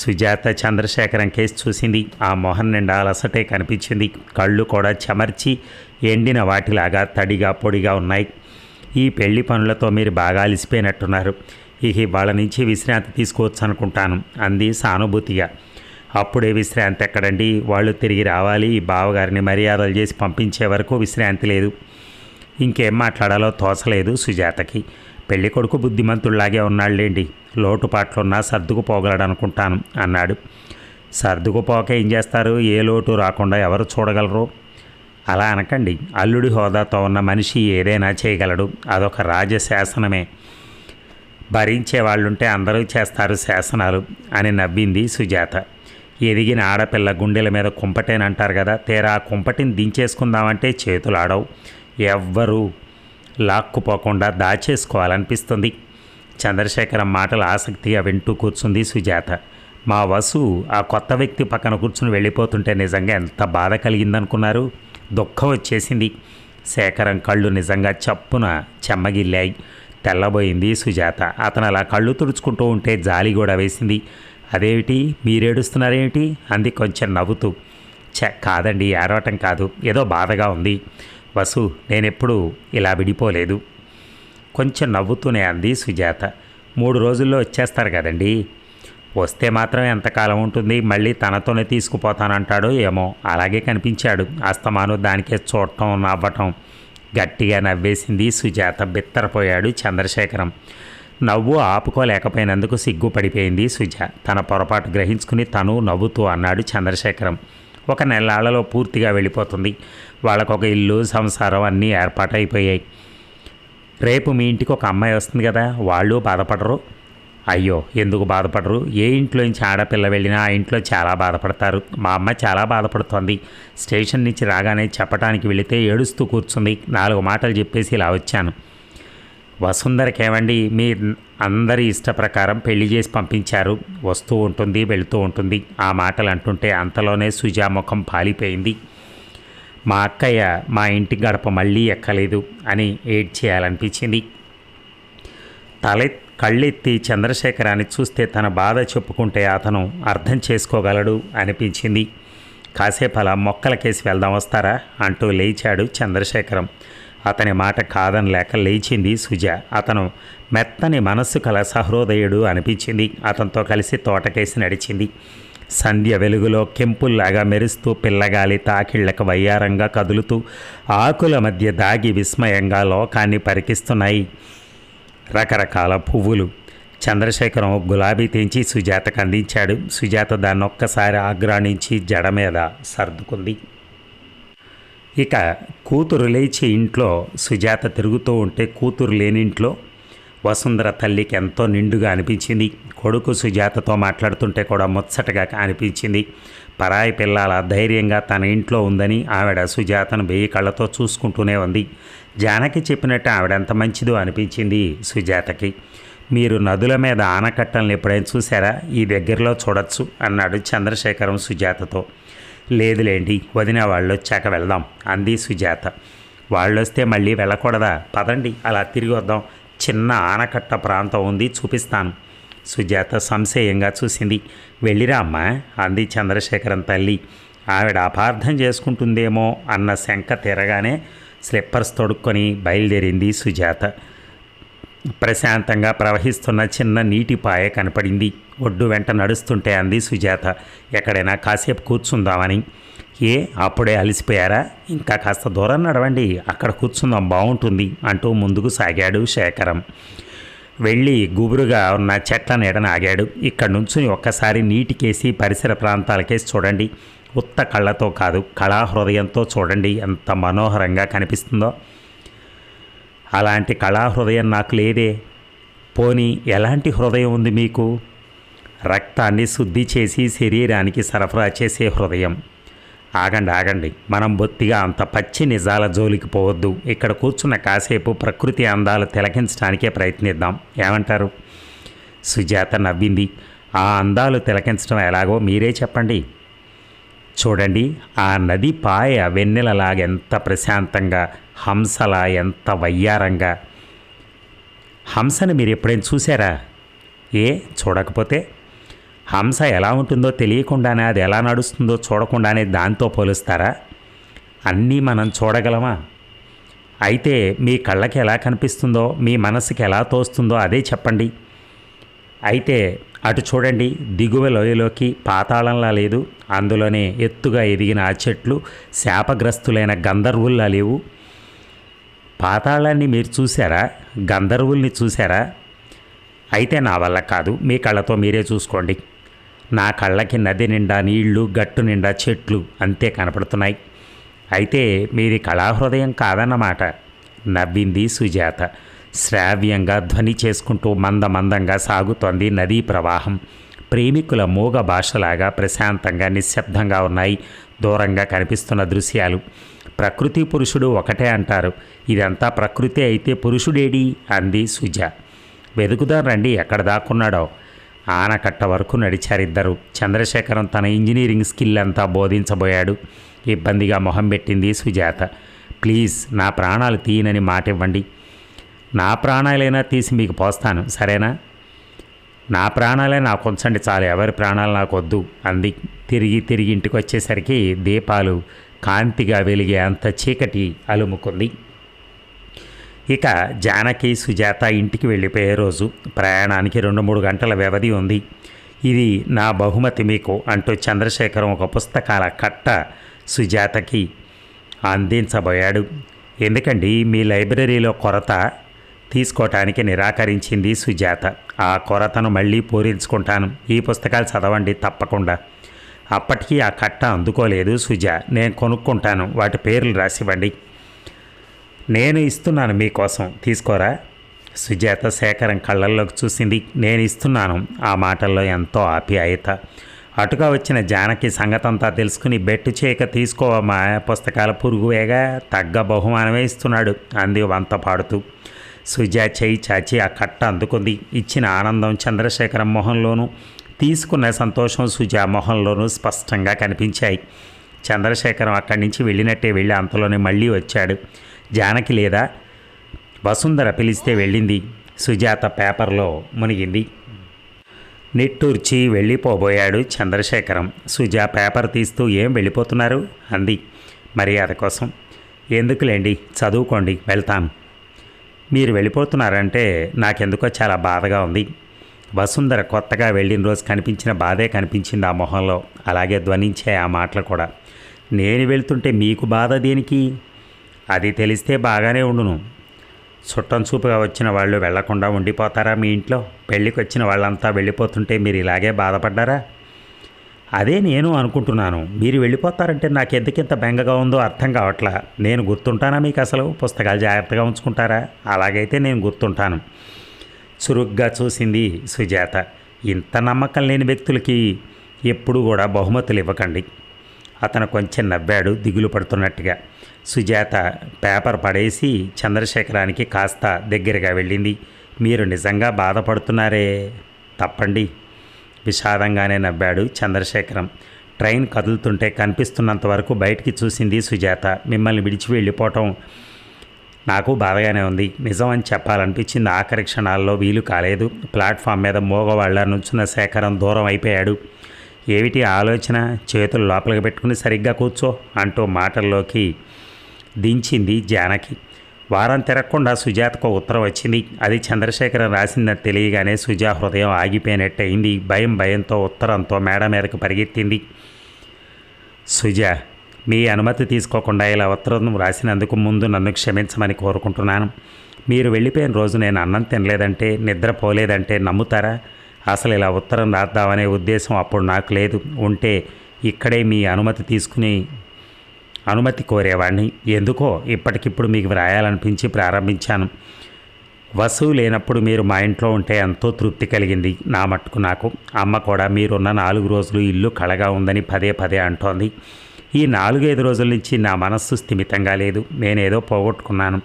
సుజాత చంద్రశేఖరం కేసు చూసింది. ఆ మొహం నిండా అలసటే కనిపించింది. కళ్ళు కూడా చెమర్చి ఎండిన వాటిలాగా తడిగా పొడిగా ఉన్నాయి. ఈ పెళ్లి పనులతో మీరు బాగా అలిసిపోయినట్టున్నారు. ఇక వాళ్ళ నుంచి విశ్రాంతి తీసుకోవచ్చు అనుకుంటాను అంది సానుభూతిగా. అప్పుడే విశ్రాంతి ఎక్కడండి? వాళ్ళు తిరిగి రావాలి. బావగారిని మర్యాదలు చేసి పంపించే వరకు విశ్రాంతి లేదు. ఇంకేం మాట్లాడాలో తోచలేదు సుజాతకి. పెళ్లి కొడుకు బుద్ధిమంతుల్లాగే ఉన్నాళ్ళేండి. లోటుపాట్లున్నా సర్దుకుపోగలడు అనుకుంటాను అన్నాడు. సర్దుకుపోక ఏం చేస్తారు? ఏ లోటు రాకుండా ఎవరు చూడగలరు? అలా అనకండి. అల్లుడి హోదాతో ఉన్న మనిషి ఏదైనా చేయగలడు. అదొక రాజశాసనమే. భరించే వాళ్ళుంటే అందరూ చేస్తారు శాసనాలు అని నవ్వింది సుజాత. ఎదిగిన ఆడపిల్ల గుండెల మీద కుంపటేనంటారు కదా. తీరా కుంపటిని దించేసుకుందామంటే చేతులు ఆడవు. ఎవ్వరూ లాక్కుపోకుండా దాచేసుకోవాలనిపిస్తుంది. చంద్రశేఖరం మాటలు ఆసక్తిగా వింటూ కూర్చుంది సుజాత. మా వసు ఆ కొత్త వ్యక్తి పక్కన కూర్చుని వెళ్ళిపోతుంటే నిజంగా ఎంత బాధ కలిగిందనుకున్నారు? దుఃఖం వచ్చేసింది. శేఖరం కళ్ళు నిజంగా చప్పున చెమ్మగిల్లాయి. తెల్లబోయింది సుజాత. అతను అలా కళ్ళు తుడుచుకుంటూ ఉంటే జాలి కూడా వేసింది. అదేమిటి, మీరేడుస్తున్నారేమిటి అంది కొంచెం నవ్వుతూ. కాదండి, ఏడవటం కాదు, ఏదో బాధగా ఉంది. వసు, నేనెప్పుడు ఇలా విడిపోలేదు. కొంచెం నవ్వుతూనే అంది సుజాత. 3 రోజుల్లో వచ్చేస్తారు కదండి. వస్తే మాత్రం ఎంతకాలం ఉంటుంది? మళ్ళీ తనతోనే తీసుకుపోతానంటాడో ఏమో. అలాగే కనిపించాడు. అస్తమాను దానికే చూడటం నవ్వటం. గట్టిగా నవ్వేసింది సుజాత. బిత్తరపోయాడు చంద్రశేఖరం. నవ్వు ఆపుకోలేకపోయినందుకు సిగ్గుపడిపోయింది సుజ. తన పొరపాటు గ్రహించుకుని తను నవ్వుతూ అన్నాడు చంద్రశేఖరం. 1 నెలలలో పూర్తిగా వెళ్ళిపోతుంది. వాళ్ళకొక ఇల్లు, సంసారం అన్నీ ఏర్పాటైపోయాయి. రేపు మీ ఇంటికి ఒక అమ్మాయి వస్తుంది కదా, వాళ్ళు బాధపడరు? అయ్యో, ఎందుకు బాధపడరు? ఏ ఇంట్లో నుంచి ఆడపిల్ల వెళ్ళినా ఆ ఇంట్లో చాలా బాధపడతారు. మా అమ్మ చాలా బాధపడుతోంది. స్టేషన్ నుంచి రాగానే చెప్పడానికి వెళితే ఏడుస్తూ కూర్చుంది. 4 మాటలు చెప్పేసి ఇలా వచ్చాను. వసుంధరకేమండి, మీ అందరి ఇష్ట ప్రకారం పెళ్లి చేసి పంపించారు. వస్తూ ఉంటుంది, వెళుతూ ఉంటుంది. ఆ మాటలు అంటుంటే అంతలోనే సుజా ముఖం పాలిపోయింది. మా అక్కయ్య మా ఇంటి గడప మళ్ళీ ఎక్కలేదు అని ఏడ్చేయాలనిపించింది. కళ్ళెత్తి చంద్రశేఖరాన్ని చూస్తే తన బాధ చెప్పుకుంటే అతను అర్థం చేసుకోగలడు అనిపించింది. కాసేపు అలా మొక్కలకేసి వెళ్దాం, వస్తారా అంటూ లేచాడు చంద్రశేఖరం. అతని మాట కాదనలేక లేచింది సుజ. అతను మెత్తని మనస్సు కల సహృదయుడు అనిపించింది. అతనితో కలిసి తోటకేసి నడిచింది. సంధ్య వెలుగులో కెంపుల్లాగా మెరుస్తూ పిల్లగాలి తాకిళ్లకు వయ్యారంగా కదులుతూ ఆకుల మధ్య దాగి విస్మయంగా లోకాన్ని పరికిస్తున్నాయి రకరకాల పువ్వులు. చంద్రశేఖరం గులాబీ తెంచి సుజాతకు అందించాడు. సుజాత దాన్నొక్కసారి ఆగ్రాణించి జడ మీద సర్దుకుంది. ఇక కూతురు లేచి ఇంట్లో సుజాత తిరుగుతూ ఉంటే కూతురు లేనింట్లో వసుంధర తల్లికి ఎంతో నిండుగా అనిపించింది. కొడుకు సుజాతతో మాట్లాడుతుంటే కూడా ముచ్చటగా అనిపించింది. పరాయి పిల్లల ధైర్యంగా తన ఇంట్లో ఉందని ఆవిడ సుజాతను 1000 కళ్ళతో చూసుకుంటూనే ఉంది. జానకి చెప్పినట్టు ఆవిడ ఎంత మంచిదో అనిపించింది సుజాతకి. మీరు నదుల మీద ఆనకట్టలను ఎప్పుడైనా చూసారా? ఈ దగ్గరలో చూడొచ్చు అన్నాడు చంద్రశేఖరం సుజాతతో. లేదులేండి, వదిన వాళ్ళు వచ్చాక వెళ్దాం అంది సుజాత. వాళ్ళొస్తే మళ్ళీ వెళ్ళకూడదా? పదండి అలా తిరిగి వద్దాం, చిన్న ఆనకట్ట ప్రాంతం ఉంది, చూపిస్తాను. సుజాత సంశయంగా చూసింది. వెళ్ళిరా అమ్మా అంది చంద్రశేఖరం తల్లి. ఆవిడ అపార్థం చేసుకుంటుందేమో అన్న శంక తిరగానే స్లిప్పర్స్ తొడుక్కొని బయలుదేరింది సుజాత. ప్రశాంతంగా ప్రవహిస్తున్న చిన్న నీటిపాయ కనపడింది. ఒడ్డు వెంట నడుస్తుంటే అంది సుజాత, ఎక్కడైనా కాసేపు కూర్చుందామని. ఏ అప్పుడే అలసిపోయారా? ఇంకా కాస్త దూరం నడవండి, అక్కడ కూర్చుందాం, బాగుంటుంది అంటూ ముందుకు సాగాడు శేఖరం. వెళ్ళి గుబురుగా ఉన్న చెట్ల నీడన ఆగాడు. ఇక్కడ నుంచుని ఒక్కసారి నీటికేసి పరిసర ప్రాంతాలకేసి చూడండి. ఉత్త కళ్ళతో కాదు, కళాహృదయంతో చూడండి, ఎంత మనోహరంగా కనిపిస్తుందో. అలాంటి కళాహృదయం నాకు లేదే. పోనీ ఎలాంటి హృదయం ఉంది మీకు? రక్తాన్ని శుద్ధి చేసి శరీరానికి సరఫరా చేసే హృదయం. ఆగండి, మనం బొత్తిగా అంత పచ్చి నిజాల జోలికి పోవద్దు. ఇక్కడ కూర్చున్న కాసేపు ప్రకృతి అందాలు తిలకించడానికే ప్రయత్నిద్దాం, ఏమంటారు? సుజాత నవ్వింది. ఆ అందాలు తిలకించడం ఎలాగో మీరే చెప్పండి. చూడండి, ఆ నది పాయ వెన్నెలలాగెంత ప్రశాంతంగా, హంసలా ఎంత వయ్యారంగా. హంసను మీరు ఎప్పుడైనా చూసారా? ఏ చూడకపోతే? హంస ఎలా ఉంటుందో తెలియకుండానే అది ఎలా నడుస్తుందో చూడకుండానే దాంతో పోలుస్తారా? అన్నీ మనం చూడగలమా? అయితే మీ కళ్ళకి ఎలా కనిపిస్తుందో, మీ మనసుకి ఎలా తోస్తుందో అదే చెప్పండి. అయితే అటు చూడండి, దిగువ లోయలోకి పాతాళంలా లేదు, అందులోనే ఎత్తుగా ఎదిగిన ఆ చెట్లు శాపగ్రస్తులైన గంధర్వుల్లా లేవు. పాతాళాన్ని మీరు చూసారా? గంధర్వుల్ని చూసారా? అయితే నా వల్ల కాదు, మీ కళ్ళతో మీరే చూసుకోండి. నా కళ్ళకి నది నిండా నీళ్లు, గట్టు నిండా చెట్లు అంతే కనపడుతున్నాయి. అయితే మీది కళాహృదయం కాదన్నమాట, నవ్వింది సుజాత. శ్రావ్యంగా ధ్వని చేసుకుంటూ మందంగా సాగుతోంది నదీ ప్రవాహం. ప్రేమికుల మూగ భాషలాగా ప్రశాంతంగా నిశ్శబ్దంగా ఉన్నాయి దూరంగా కనిపిస్తున్న దృశ్యాలు. ప్రకృతి పురుషుడు ఒకటే అంటారు, ఇదంతా ప్రకృతి అయితే పురుషుడేడి అంది సుజ. వెతుకుదాం రండి, ఎక్కడ దాక్కున్నాడో. ఆనకట్ట వరకు నడిచారిద్దరు. చంద్రశేఖరం తన ఇంజనీరింగ్ స్కిల్ అంతా బోధించబోయాడు. ఇబ్బందిగా మొహం పెట్టింది సుజాత. ప్లీజ్ నా ప్రాణాలు తీయనని మాట ఇవ్వండి. నా ప్రాణాలైనా తీసి మీకు పోస్తాను, సరేనా? నా ప్రాణాలే నాకు ఉంచండి చాలు, ఎవరి ప్రాణాలు నాకు వద్దు అంది. తిరిగి ఇంటికి వచ్చేసరికి దీపాలు కాంతిగా వెలిగే అంత చీకటి అలుముకుంది. ఇక జానకి సుజాత ఇంటికి వెళ్ళిపోయే రోజు. ప్రయాణానికి 2-3 గంటల వ్యవధి ఉంది. ఇది నా బహుమతి మీకు అంటూ చంద్రశేఖరం ఒక పుస్తకాల కట్ట సుజాతకి అందించబోయాడు. ఎందుకండి మీ లైబ్రరీలో కొరత? తీసుకోవటానికి నిరాకరించింది సుజాత. ఆ కొరతను మళ్ళీ పూరించుకుంటాను, ఈ పుస్తకాలు చదవండి తప్పకుండా. అప్పటికీ ఆ కట్ట అందుకోలేదు సుజ. నేను కొనుక్కుంటాను, వాటి పేర్లు రాసివ్వండి. నేను ఇస్తున్నాను మీకోసం, తీసుకోరా? సుజాత శేఖరం కళ్ళల్లోకి చూసింది. నేను ఇస్తున్నాను, ఆ మాటల్లో ఎంతో ఆప్యాయత. అటుగా వచ్చిన జానకి సంగతంతా తెలుసుకుని బెట్టు చేయక తీసుకోవమ్మా, పుస్తకాల పురుగువేగా, తగ్గ బహుమానమే ఇస్తున్నాడు అంది వంత పాడుతూ. సుజా చేయి చాచి ఆ కట్ట అందుకుంది. ఇచ్చిన ఆనందం చంద్రశేఖరం మొహంలోనూ, తీసుకున్న సంతోషం సుజా మొహంలోనూ స్పష్టంగా కనిపించాయి. చంద్రశేఖరం అక్కడి నుంచి వెళ్ళినట్టే వెళ్ళి అంతలోనే మళ్ళీ వచ్చాడు. జానకి లేదా? వసుంధర పిలిస్తే వెళ్ళింది. సుజాత పేపర్లో మునిగింది. నిట్టూర్చి వెళ్ళిపోబోయాడు చంద్రశేఖరం. సుజా పేపర్ తీస్తూ ఏం వెళ్ళిపోతున్నారు అంది మర్యాద కోసం. ఎందుకులేండి, చదువుకోండి, వెళ్తాను. మీరు వెళ్ళిపోతున్నారంటే నాకెందుకో చాలా బాధగా ఉంది. వసుంధర కొత్తగా వెళ్ళిన రోజు కనిపించిన బాధే కనిపించింది ఆ మొహంలో. అలాగే ధ్వనించే ఆ మాటలు కూడా. నేను వెళ్తుంటే మీకు బాధ దేనికి? అది తెలిస్తే బాగానే ఉండును. చుట్టం చూపుగా వచ్చిన వాళ్ళు వెళ్లకుండా ఉండిపోతారా మీ ఇంట్లో? పెళ్ళికి వచ్చిన వాళ్ళంతా వెళ్ళిపోతుంటే మీరు ఇలాగే బాధపడ్డారా? అదే నేను అనుకుంటున్నాను. మీరు వెళ్ళిపోతారంటే నాకు ఎందుకింత బెంగగా ఉందో అర్థం కావట్లా. నేను గుర్తుంటానా మీకు? అసలు పుస్తకాలు జాగ్రత్తగా ఉంచుకుంటారా? అలాగైతే నేను గుర్తుంటాను. చురుగ్గా చూసింది సుజాత. ఇంత నమ్మకం లేని వ్యక్తులకి ఎప్పుడు కూడా బహుమతులు ఇవ్వకండి. అతను కొంచెం నవ్వాడు దిగులు పడుతున్నట్టుగా. సుజాత పేపర్ పడేసి చంద్రశేఖరానికి కాస్త దగ్గరగా వెళ్ళింది. మీరు నిజంగా బాధపడుతున్నారే? తప్పండి. విషాదంగానే నవ్వాడు చంద్రశేఖరం. ట్రైన్ కదులుతుంటే కనిపిస్తున్నంత వరకు బయటికి చూసింది సుజాత. మిమ్మల్ని విడిచి వెళ్ళిపోవటం నాకు బాధగానే ఉంది. నిజం అని చెప్పాలనిపించింది. ఆఖరి క్షణాల్లో వీలు కాలేదు. ప్లాట్ఫామ్ మీద మోగవాళ్ళ నుంచున్న శేఖరం దూరం అయిపోయాడు. ఏమిటి ఆలోచన? చేతులు లోపలికి పెట్టుకుని సరిగ్గా కూర్చో అంటూ మాటల్లోకి దించింది జానకి. వారం తిరగకుండా సుజాతకు ఉత్తరం వచ్చింది. అది చంద్రశేఖరం రాసిందని తెలియగానే సుజా హృదయం ఆగిపోయినట్టయింది. భయంతో ఉత్తరంతో మేడ మీదకు పరిగెత్తింది. సుజా, మీ అనుమతి తీసుకోకుండా ఇలా ఉత్తరం రాసినందుకు ముందు నన్ను క్షమించమని కోరుకుంటున్నాను. మీరు వెళ్ళిపోయిన రోజు నేను అన్నం తినలేదంటే, నిద్రపోలేదంటే నమ్ముతారా? అసలు ఇలా ఉత్తరం రాద్దామనే ఉద్దేశం అప్పుడు నాకు లేదు. ఉంటే ఇక్కడే మీ అనుమతి కోరేవాడిని. ఎందుకో ఇప్పటికిప్పుడు మీకు వ్రాయాలనిపించి ప్రారంభించాను. వసువు లేనప్పుడు మీరు మా ఇంట్లో ఉంటే ఎంతో తృప్తి కలిగింది నా మట్టుకు నాకు. అమ్మ కూడా మీరున్న 4 రోజులు ఇల్లు కళగా ఉందని పదే అంటోంది. ఈ 4-5 రోజుల నుంచి నా మనస్సు స్థిమితంగా లేదు. నేనేదో పోగొట్టుకున్నాను.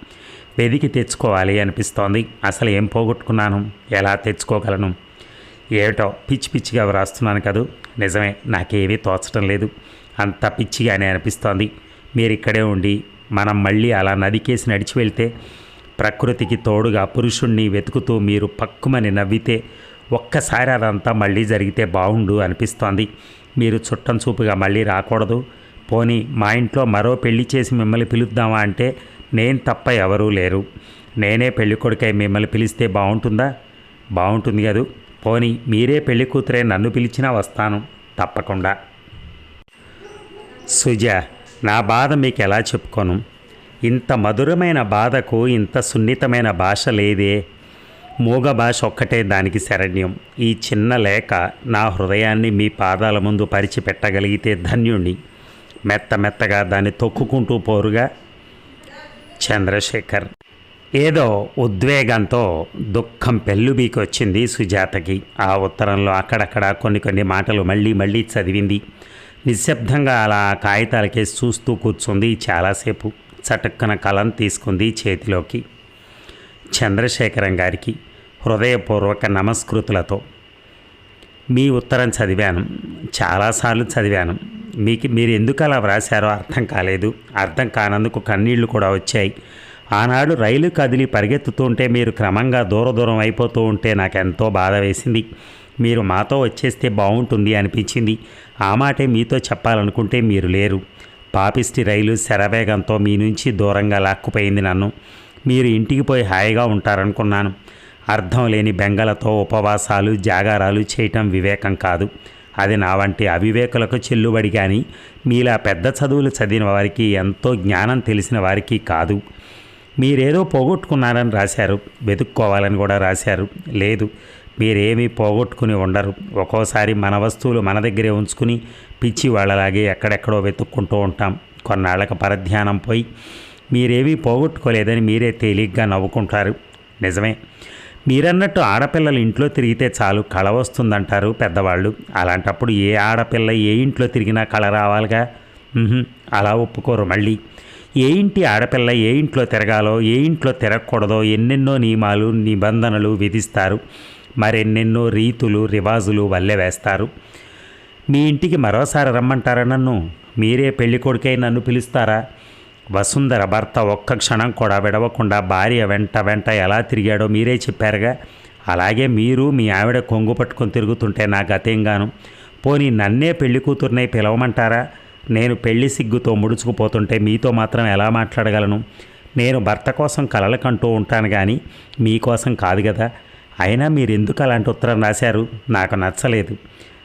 వెదికి తెచ్చుకోవాలి అనిపిస్తోంది. అసలు ఏం పోగొట్టుకున్నాను? ఎలా తెచ్చుకోగలను? ఏమిటో పిచ్చిగా వ్రాస్తున్నాను కదూ. నిజమే, నాకేమీ తోచడం లేదు. అంత పిచ్చిగానే అనిపిస్తోంది. మీరిక్కడే ఉండి మనం మళ్ళీ అలా నదికేసి నడిచి వెళ్తే, ప్రకృతికి తోడుగా పురుషుణ్ణి వెతుకుతూ మీరు పక్కుమని నవ్వితే, ఒక్కసారి అదంతా మళ్ళీ జరిగితే బాగుండు అనిపిస్తోంది. మీరు చుట్టం చూపుగా మళ్ళీ రాకూడదు. పోనీ మా ఇంట్లో మరో పెళ్లి చేసి మిమ్మల్ని పిలుద్దామా అంటే, నేను తప్ప ఎవరూ లేరు. నేనే పెళ్లి కొడుకై మిమ్మల్ని పిలిస్తే బాగుంటుందా? బాగుంటుంది కదూ. పోనీ మీరే పెళ్లి కూతురే నన్ను పిలిచినా వస్తాను తప్పకుండా. సుజా, నా బాధ మీకు ఎలా చెప్పుకోను? ఇంత మధురమైన బాధకు ఇంత సున్నితమైన భాష లేదే. మూగ భాష ఒక్కటే దానికి శరణ్యం. ఈ చిన్న లేఖ నా హృదయాన్ని మీ పాదాల ముందు పరిచిపెట్టగలిగితే ధన్యుణ్ణి. మెత్తగా దాన్ని తొక్కుకుంటూ పోరుగా చంద్రశేఖర్. ఏదో ఉద్వేగంతో దుఃఖం పెళ్ళుబీకి వచ్చింది సుజాతకి. ఆ ఉత్తరంలో అక్కడక్కడ కొన్ని మాటలు మళ్ళీ చదివింది. నిశ్శబ్దంగా అలా కాగితాలకేసి చూస్తూ కూర్చుంది చాలాసేపు. చటుక్కన కలం తీసుకుంది చేతిలోకి. చంద్రశేఖరం గారికి హృదయపూర్వక నమస్కృతులతో. మీ ఉత్తరం చదివాను, చాలాసార్లు చదివాను. మీరు ఎందుకు అలా వ్రాశారో అర్థం కాలేదు. అర్థం కానందుకు కన్నీళ్లు కూడా వచ్చాయి. ఆనాడు రైలు కదిలి పరిగెత్తుతుంటే మీరు క్రమంగా దూరం అయిపోతూ ఉంటే నాకెంతో బాధ వేసింది. మీరు మాతో వచ్చేస్తే బాగుంటుంది అనిపించింది. ఆ మాటే మీతో చెప్పాలనుకుంటే మీరు లేరు. పాపిష్టి రైలు శరవేగంతో మీ నుంచి దూరంగా లాక్కుపోయింది నన్ను. మీరు ఇంటికి పోయి హాయిగా ఉంటారనుకున్నాను. అర్థం లేని బెంగలతో ఉపవాసాలు జాగారాలు చేయటం వివేకం కాదు. అది నా వంటి అవివేకులకు చెల్లుబడి కానీ మీలా పెద్ద చదువులు చదివిన వారికి, ఎంతో జ్ఞానం తెలిసిన వారికి కాదు. మీరేదో పోగొట్టుకున్నారని రాశారు, వెతుక్కోవాలని కూడా రాశారు. లేదు, మీరేమీ పోగొట్టుకుని ఉండరు. ఒక్కోసారి మన వస్తువులు మన దగ్గరే ఉంచుకుని పిచ్చి వాళ్ళలాగే ఎక్కడెక్కడో వెతుక్కుంటూ ఉంటాం. కొన్నాళ్లకు పరధ్యానం పోయి మీరేమీ పోగొట్టుకోలేదని మీరే తేలిగ్గా నవ్వుకుంటారు. నిజమే, మీరన్నట్టు ఆడపిల్లలు ఇంట్లో తిరిగితే చాలు కళ వస్తుందంటారు పెద్దవాళ్ళు. అలాంటప్పుడు ఏ ఆడపిల్ల ఏ ఇంట్లో తిరిగినా కళ రావాలిగా. అలా ఒప్పుకోరు మళ్ళీ. ఏ ఇంటి ఆడపిల్ల ఏ ఇంట్లో తిరగాలో ఏ ఇంట్లో తిరగకూడదో ఎన్నెన్నో నియమాలు నిబంధనలు విధిస్తారు. మరెన్నెన్నో రీతులు రివాజులు వల్లే వేస్తారు. మీ ఇంటికి మరోసారి రమ్మంటారా నన్ను? మీరే పెళ్లి కొడుకై నన్ను పిలుస్తారా? వసుంధర భర్త ఒక్క క్షణం కూడా విడవకుండా భార్య వెంట ఎలా తిరిగాడో మీరే చెప్పారుగా. అలాగే మీరు మీ ఆవిడ కొంగు పట్టుకొని తిరుగుతుంటే నా గతేంగాను. పోనీ నన్నే పెళ్లి కూతుర్నై పిలవమంటారా? నేను పెళ్లి సిగ్గుతో ముడుచుకుపోతుంటే మీతో మాత్రం ఎలా మాట్లాడగలను? నేను భర్త కోసం కలలు కంటూ ఉంటాను కానీ మీకోసం కాదు కదా. అయినా మీరు ఎందుకు అలాంటి ఉత్తరం రాశారు? నాకు నచ్చలేదు,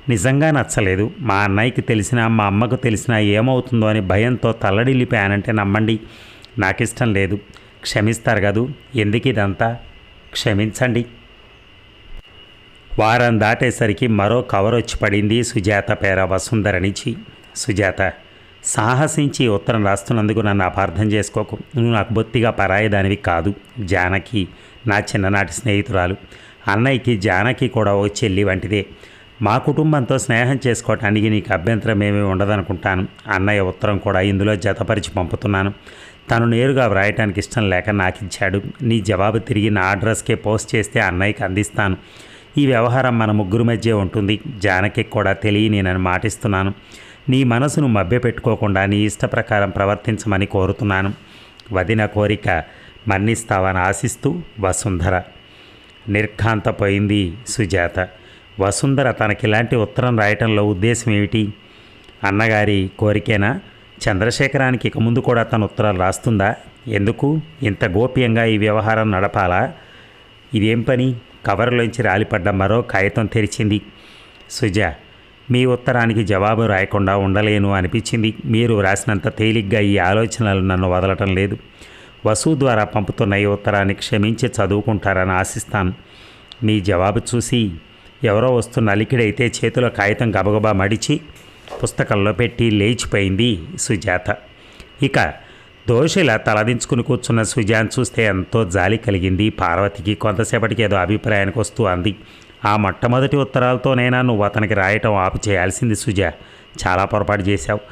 నిజంగా నచ్చలేదు. మా అన్నయ్యకి తెలిసినా మా అమ్మకు తెలిసినా ఏమవుతుందో అని భయంతో తల్లడిల్లిపోయానంటే నమ్మండి. నాకు ఇష్టం లేదు. క్షమిస్తారు కదూ? ఎందుకు ఇదంతా? క్షమించండి. వారం దాటేసరికి మరో కవర్ వచ్చి పడింది సుజాత పేర వసుంధర నుంచి. సుజాత, సాహసించి ఉత్తరం రాస్తున్నందుకు నన్ను అపార్థం చేసుకోకు. నువ్వు నాకు బొత్తిగా పరాయి దానివి కాదు. జానకి నా చిన్ననాటి స్నేహితురాలు. అన్నయ్యకి జానకి కూడా ఓ చెల్లి వంటిదే. మా కుటుంబంతో స్నేహం చేసుకోవటానికి నీకు అభ్యంతరం ఏమీ ఉండదనుకుంటాను. అన్నయ్య ఉత్తరం కూడా ఇందులో జతపరిచి పంపుతున్నాను. తను నేరుగా వ్రాయటానికి ఇష్టం లేక నాకు ఇచ్చాడు. నీ జవాబు తిరిగి నా అడ్రస్కే పోస్ట్ చేస్తే అన్నయ్యకి అందిస్తాను. ఈ వ్యవహారం మన ముగ్గురు మధ్య ఉంటుంది. జానకి కూడా తెలియని నేను మాటిస్తున్నాను. నీ మనసును మభ్యపెట్టుకోకుండా నీ ఇష్ట ప్రకారం ప్రవర్తించమని కోరుతున్నాను. వదిన కోరిక మన్నిస్తావని ఆశిస్తూ వసుంధర. నిర్ఘాంతపోయింది సుజాత. వసుంధర తనకిలాంటి ఉత్తరం రాయటంలో ఉద్దేశం ఏమిటి? అన్నగారి కోరికేనా? చంద్రశేఖరానికి ఇక ముందు కూడా తన ఉత్తరాలు రాస్తుందా? ఎందుకు ఇంత గోప్యంగా ఈ వ్యవహారం నడపాలా? ఇదేం పని? కవర్లోంచి రాలిపడ్డ మరో కాగితం తెరిచింది. సుజా, మీ ఉత్తరానికి జవాబు రాయకుండా ఉండలేను అనిపించింది. మీరు రాసినంత తేలిగ్గా ఈ ఆలోచనలు నన్ను వదలటం లేదు. వసు ద్వారా పంపుతున్న ఈ ఉత్తరాన్ని క్షమించి చదువుకుంటారని ఆశిస్తాను. మీ జవాబు చూసి ఎవరో వస్తున్న అలికిడైతే చేతిలో కాగితం గబగబా మడిచి పుస్తకంలో పెట్టి లేచిపోయింది సుజాత. ఇక దోషిలా తలదించుకుని కూర్చున్న సుజాన్ చూస్తే ఎంతో జాలి కలిగింది పార్వతికి. కొంతసేపటికి ఏదో అభిప్రాయానికి వస్తూ అంది. ఆ మొట్టమొదటి ఉత్తరాలతోనైనా నువ్వు అతనికి రాయటం ఆపు చేయాల్సింది సుజా. చాలా పొరపాటు చేశావు.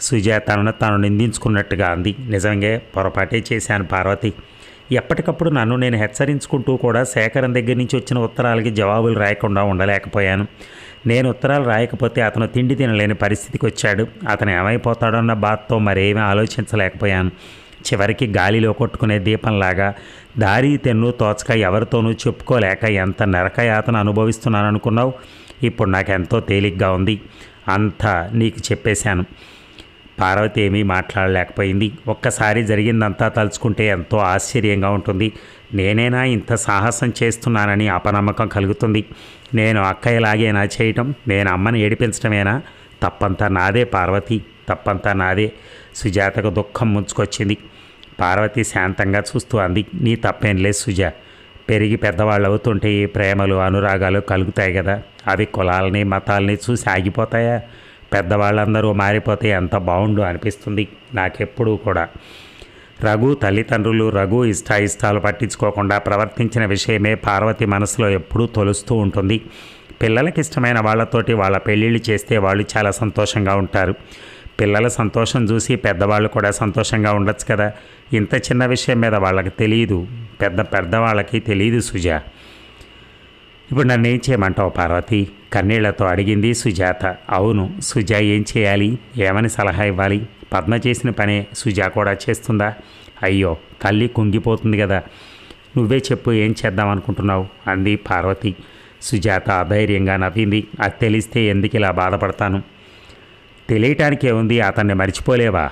సుజా తనను తాను నిందించుకున్నట్టుగా అంది. నిజంగా పొరపాటే చేశాను పార్వతి. ఎప్పటికప్పుడు నన్ను నేను హెచ్చరించుకుంటూ కూడా శేఖరం దగ్గర నుంచి వచ్చిన ఉత్తరాలకి జవాబులు రాయకుండా ఉండలేకపోయాను. నేను ఉత్తరాలు రాయకపోతే అతను తిండి తినలేని పరిస్థితికి వచ్చాడు. అతను ఏమైపోతాడన్న బాధతో మరేమీ ఆలోచించలేకపోయాను. చివరికి గాలిలో కొట్టుకునే దీపంలాగా దారి తెన్ను తోచక ఎవరితోనూ చెప్పుకోలేక ఎంత నరకయాతన అనుభవిస్తున్నాను అనుకున్నావు. ఇప్పుడు నాకెంతో తేలిగ్గా ఉంది. అంతా నీకు చెప్పేశాను. పార్వతి ఏమీ మాట్లాడలేకపోయింది. ఒక్కసారి జరిగిందంతా తలుచుకుంటే ఎంతో ఆశ్చర్యంగా ఉంటుంది. నేనేనా ఇంత సాహసం చేస్తున్నానని అపనమ్మకం కలుగుతుంది. నేను అక్కయ్యలాగేనా చేయటం? నేను అమ్మని ఏడిపించడమేనా? తప్పంతా నాదే పార్వతి, తప్పంతా నాదే. సుజాతకు దుఃఖం ముంచుకొచ్చింది. పార్వతి శాంతంగా చూస్తూ అంది. నీ తప్పేం లేదు సుజా. పెరిగి పెద్దవాళ్ళు అవుతుంటే ఈ ప్రేమలు అనురాగాలు కలుగుతాయి కదా. అవి కులాలని మతాలని చూసి ఆగిపోతాయా? పెద్దవాళ్ళందరూ మారిపోతే ఎంత బాగుండు అనిపిస్తుంది నాకెప్పుడూ కూడా. రఘు తల్లిదండ్రులు రఘు ఇష్టాయిష్టాలు పట్టించుకోకుండా ప్రవర్తించిన విషయమే పార్వతి మనసులో ఎప్పుడూ తొలుస్తూ ఉంటుంది. పిల్లలకి ఇష్టమైన వాళ్ళతోటి వాళ్ళ పెళ్ళిళ్ళు చేస్తే వాళ్ళు చాలా సంతోషంగా ఉంటారు. పిల్లల సంతోషం చూసి పెద్దవాళ్ళు కూడా సంతోషంగా ఉండొచ్చు కదా. ఇంత చిన్న విషయం మీద వాళ్ళకి తెలియదు, పెద్దవాళ్ళకి తెలియదు సుజా. ఇప్పుడు నన్ను ఏం చేయమంటావు పార్వతి? కన్నీళ్లతో అడిగింది సుజాత. అవును సుజా, ఏం చేయాలి? ఏమని సలహా ఇవ్వాలి? పద్మ చేసిన పనే సుజా కూడా చేస్తుందా? అయ్యో, తల్లి కుంగిపోతుంది కదా. నువ్వే చెప్పు, ఏం చేద్దాం అనుకుంటున్నావు అంది పార్వతి. సుజాత అధైర్యంగా నవ్వింది. అది తెలిస్తే ఎందుకు ఇలా బాధపడతాను? తెలియటానికే ఉంది. అతన్ని మర్చిపోలేవా?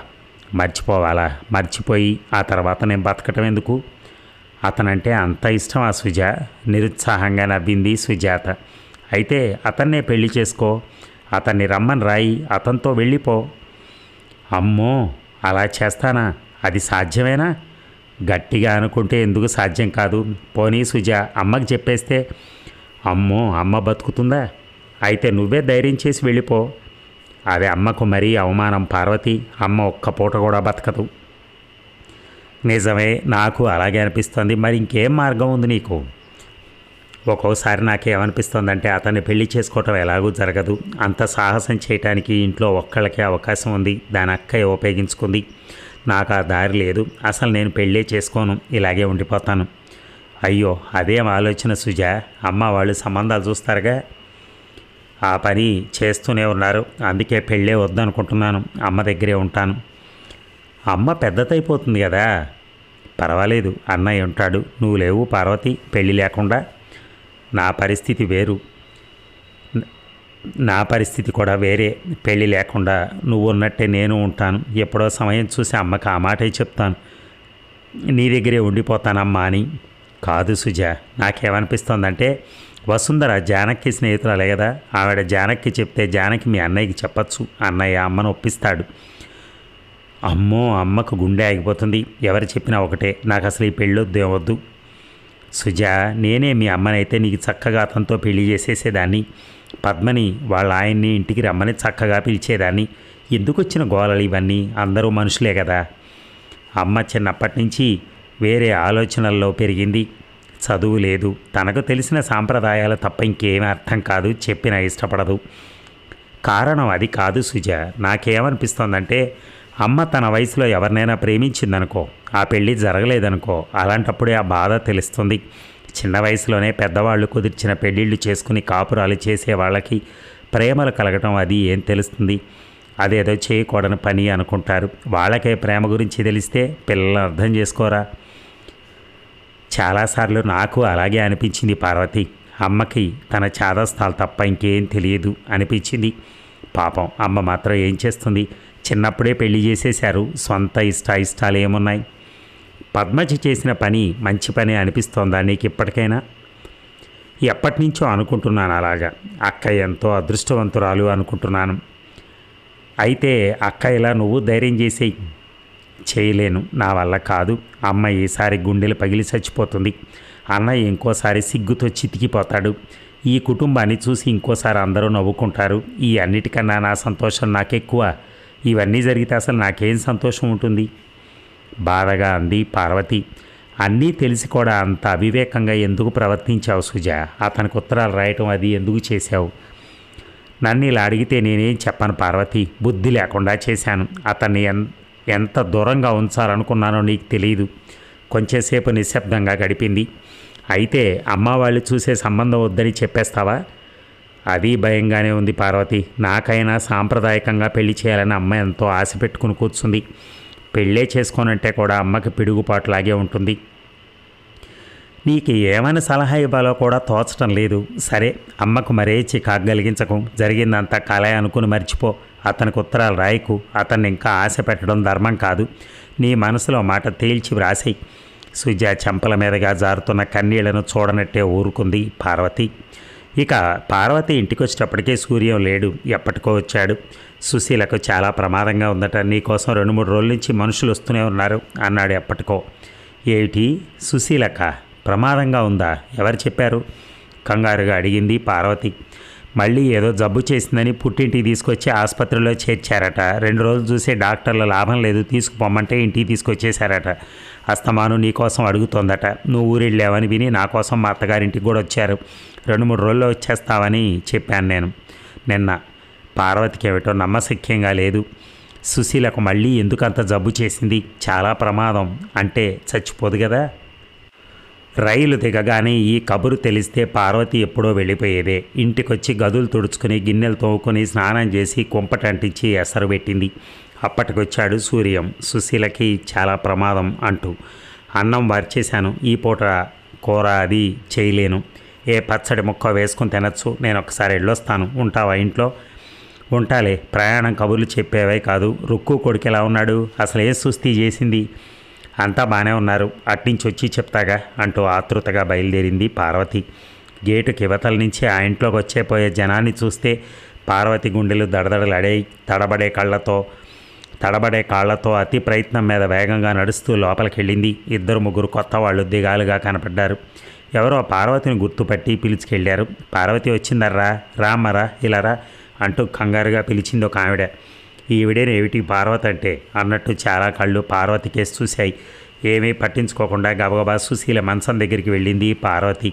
మర్చిపోవాలా? మర్చిపోయి ఆ తర్వాత నేను బతకటం ఎందుకు? అతనంటే అంత ఇష్టం ఆ సుజా? నిరుత్సాహంగా నవ్వింది సుజాత. అయితే అతన్నే పెళ్లి చేసుకో. అతన్ని రమ్మని రాయి, అతనితో వెళ్ళిపో. అమ్మో, అలా చేస్తానా? అది సాధ్యమేనా? గట్టిగా అనుకుంటే ఎందుకు సాధ్యం కాదు? పోనీ సుజా, అమ్మకి చెప్పేస్తే? అమ్మో, అమ్మ బతుకుతుందా? అయితే నువ్వే ధైర్యం చేసి వెళ్ళిపో. అది అమ్మకు మరీ అవమానం పార్వతి. అమ్మ ఒక్క పూట కూడా బతకదు. నిజమే, నాకు అలాగే అనిపిస్తుంది. మరి ఇంకేం మార్గం ఉంది నీకు? ఒక్కోసారి నాకేమనిపిస్తుందంటే అతన్ని పెళ్లి చేసుకోవటం ఎలాగూ జరగదు. అంత సాహసం చేయటానికి ఇంట్లో ఒక్కళ్ళకే అవకాశం ఉంది. దాని అక్కయ్య ఉపయోగించుకుంది. నాకు ఆ దారి లేదు. అసలు నేను పెళ్ళే చేసుకోను, ఇలాగే ఉండిపోతాను. అయ్యో, అదేం ఆలోచన సుజా. అమ్మ వాళ్ళు సంబంధాలు చూస్తారుగా. ఆ పని చేస్తూనే ఉన్నారు. అందుకే పెళ్ళే వద్దనుకుంటున్నాను. అమ్మ దగ్గరే ఉంటాను. అమ్మ పెద్దదైపోతుంది కదా. పర్వాలేదు, అన్నయ్య ఉంటాడు. నువ్వు లేవు పార్వతి పెళ్ళి లేకుండా. నా పరిస్థితి వేరు. నా పరిస్థితి కూడా వేరే. పెళ్ళి లేకుండా నువ్వు ఉన్నట్టే నేను ఉంటాను. ఎప్పుడో సమయం చూసి అమ్మకి ఆ మాటే చెప్తాను. నీ దగ్గరే ఉండిపోతానమ్మా అని. కాదు సుజా, నాకేమనిపిస్తోందంటే వసుంధర జానకి స్నేహితురాలే కదా, ఆవిడ జానకి చెప్తే జానకి మీ అన్నయ్యకి చెప్పచ్చు, అన్నయ్య అమ్మను ఒప్పిస్తాడు. అమ్మో, అమ్మకు గుండె ఆగిపోతుంది. ఎవరు చెప్పినా ఒకటే, నాకు అసలు ఈ పెళ్ళొద్దు ఏమొద్దు. సుజా, నేనే మీ అమ్మనైతే నీకు చక్కగా అతనితో పెళ్లి చేసేసేదాన్ని. పద్మని వాళ్ళ ఆయన్ని ఇంటికి రమ్మని చక్కగా పిలిచేదాన్ని. ఎందుకు వచ్చిన గోలలు ఇవన్నీ? అందరూ మనుషులే కదా. అమ్మ చిన్నప్పటి నుంచి వేరే ఆలోచనల్లో పెరిగింది. చదువు లేదు, తనకు తెలిసిన సాంప్రదాయాలు తప్ప ఇంకేమీ అర్థం కాదు, చెప్పినా ఇష్టపడదు. కారణం అది కాదు సుజా, నాకేమనిపిస్తోందంటే అమ్మ తన వయసులో ఎవరినైనా ప్రేమించిందనుకో, ఆ పెళ్ళి జరగలేదనుకో, అలాంటప్పుడే ఆ బాధ తెలుస్తుంది. చిన్న వయసులోనే పెద్దవాళ్ళు కుదిర్చిన పెళ్ళిళ్ళు చేసుకుని కాపురాలు చేసే వాళ్ళకి ప్రేమలు కలగటం అది ఏం తెలుస్తుంది? అదేదో చేయకూడని పని అనుకుంటారు. వాళ్ళకే ప్రేమ గురించి తెలిస్తే పిల్లలు అర్థం చేసుకోరా? చాలాసార్లు నాకు అలాగే అనిపించింది పార్వతి. అమ్మకి తన చాదస్తాలు తప్ప ఇంకేం తెలియదు అనిపించింది. పాపం అమ్మ మాత్రం ఏం చేస్తుంది? చిన్నప్పుడే పెళ్లి చేసేశారు, సొంత ఇష్టాలు ఏమున్నాయి? పద్మజ చేసిన పని మంచి పని అనిపిస్తోందా నీకు ఇప్పటికైనా? ఎప్పటి నుంచో అనుకుంటున్నాను అలాగా. అక్క ఎంతో అదృష్టవంతురాలు అనుకుంటున్నాను. అయితే అక్క ఇలా నువ్వు ధైర్యం చేసేయి. చేయలేను, నా వల్ల కాదు. అమ్మ ఈసారి గుండెలు పగిలి చచ్చిపోతుంది. అన్నయ్య ఇంకోసారి సిగ్గుతో చితికిపోతాడు. ఈ కుటుంబాన్ని చూసి ఇంకోసారి అందరూ నవ్వుకుంటారు. ఈ అన్నిటికన్నా నా సంతోషం నాకెక్కువ. ఇవన్నీ జరిగితే అసలు నాకేం సంతోషం ఉంటుంది? బాధగా అంది పార్వతి. అన్నీ తెలిసి కూడా అంత అవివేకంగా ఎందుకు ప్రవర్తించావు సుజా? అతనికి ఉత్తరాలు రాయటం అది ఎందుకు చేశావు? నన్ను ఇలా అడిగితే నేనేం చెప్పను పార్వతి. బుద్ధి లేకుండా చేశాను. అతన్ని ఎంత దూరంగా ఉంచాలనుకున్నానో నీకు తెలియదు. కొంచెంసేపు నిశ్శబ్దంగా గడిపింది. అయితే అమ్మ వాళ్ళు చూసే సంబంధం వద్దని చెప్పేస్తావా? అది భయంగానే ఉంది పార్వతి. నాకైనా సాంప్రదాయకంగా పెళ్లి చేయాలని అమ్మ ఎంతో ఆశ పెట్టుకుని కూర్చుంది. పెళ్ళే చేసుకోనంటే కూడా అమ్మకి పిడుగుపాటులాగే ఉంటుంది. నీకు ఏమైనా సలహా ఇవ్వాలో కూడా తోచటం లేదు. సరే, అమ్మకు మరే చికాకు కలిగించకు. జరిగిందంతా కలే అనుకుని మర్చిపో. అతనికి ఉత్తరాలు రాయకు. అతన్ని ఇంకా ఆశ పెట్టడం ధర్మం కాదు. నీ మనసులో మాట తేల్చి వ్రాసేయి. సుజా చెంపల మీదుగా జారుతున్న కన్నీళ్లను చూడనట్టే ఊరుకుంది పార్వతి. ఇక పార్వతి ఇంటికి వచ్చేటప్పటికే సూర్యం లేడు, ఎప్పటికో వచ్చాడు. సుశీలకు చాలా ప్రమాదంగా ఉందట, నీకోసం 2-3 రోజుల నుంచి మనుషులు వస్తూనే ఉన్నారు అన్నాడు ఎప్పటికో. ఏమిటి, సుశీలక ప్రమాదంగా ఉందా? ఎవరు చెప్పారు? కంగారుగా అడిగింది పార్వతి. మళ్ళీ ఏదో జబ్బు చేసిందని పుట్టింటికి తీసుకొచ్చి ఆసుపత్రిలో చేర్చారట. 2 రోజులు చూసే డాక్టర్ల లాభం లేదు, తీసుకుపోమ్మంటే ఇంటికి తీసుకొచ్చేశారట. అస్తమాను నీకోసం అడుగుతోందట. నువ్వు ఊరెళ్ళావని విని నా కోసం మా అత్తగారింటికి కూడా వచ్చారు. 2-3 రోజుల్లో వచ్చేస్తావని చెప్పాను నేను నిన్న. పార్వతికి ఏమిటో నమ్మశక్యంగా లేదు. సుశీలకు మళ్ళీ ఎందుకంత జబ్బు చేసింది? చాలా ప్రమాదం అంటే చచ్చిపోదు కదా. రైలు దిగగానే ఈ కబురు తెలిస్తే పార్వతి ఎప్పుడో వెళ్ళిపోయేదే. ఇంటికొచ్చి గదులు తుడుచుకుని గిన్నెలు తోముకొని స్నానం చేసి కుంపటంటించి ఎసరు పెట్టింది. అప్పటికొచ్చాడు సూర్యం. సుశీలకి చాలా ప్రమాదం అంటూ. అన్నం వార్చేశాను, ఈ పూట కూర అది చేయలేను. ఏ పచ్చడి ముక్క వేసుకుని తినచ్చు. నేను ఒకసారి వెళ్ళొస్తాను, ఉంటావా ఇంట్లో? ఉంటాలే, ప్రయాణం కబుర్లు చెప్పేవే కాదు. రుక్కు కొడుకు ఎలా ఉన్నాడు? అసలు ఏ సుస్థి చేసింది? అంతా బాగానే ఉన్నారు, అట్నుంచి వచ్చి చెప్తాగా అంటూ ఆతృతగా బయలుదేరింది పార్వతి. గేటుకి ఇవతల నుంచి ఆ ఇంట్లోకి వచ్చేపోయే జనాన్ని చూస్తే పార్వతి గుండెలు దడదడలాడాయి. తడబడే కాళ్లతో అతి ప్రయత్నం మీద వేగంగా నడుస్తూ లోపలికి వెళ్ళింది. 2-3 కొత్త వాళ్ళు దిగాలుగా కనపడ్డారు. ఎవరో పార్వతిని గుర్తుపట్టి పిలుచుకెళ్ళారు. పార్వతి వచ్చిందర్రా, రామ్మరా, ఇలారా అంటూ కంగారుగా పిలిచింది ఒక ఆవిడ. ఈవిడేనేమిటి పార్వతి అంటే అన్నట్టు చాలా కళ్ళు పార్వతి కేసు చూశాయి. ఏమీ పట్టించుకోకుండా గబగబా సుశీల మంచం దగ్గరికి వెళ్ళింది పార్వతి.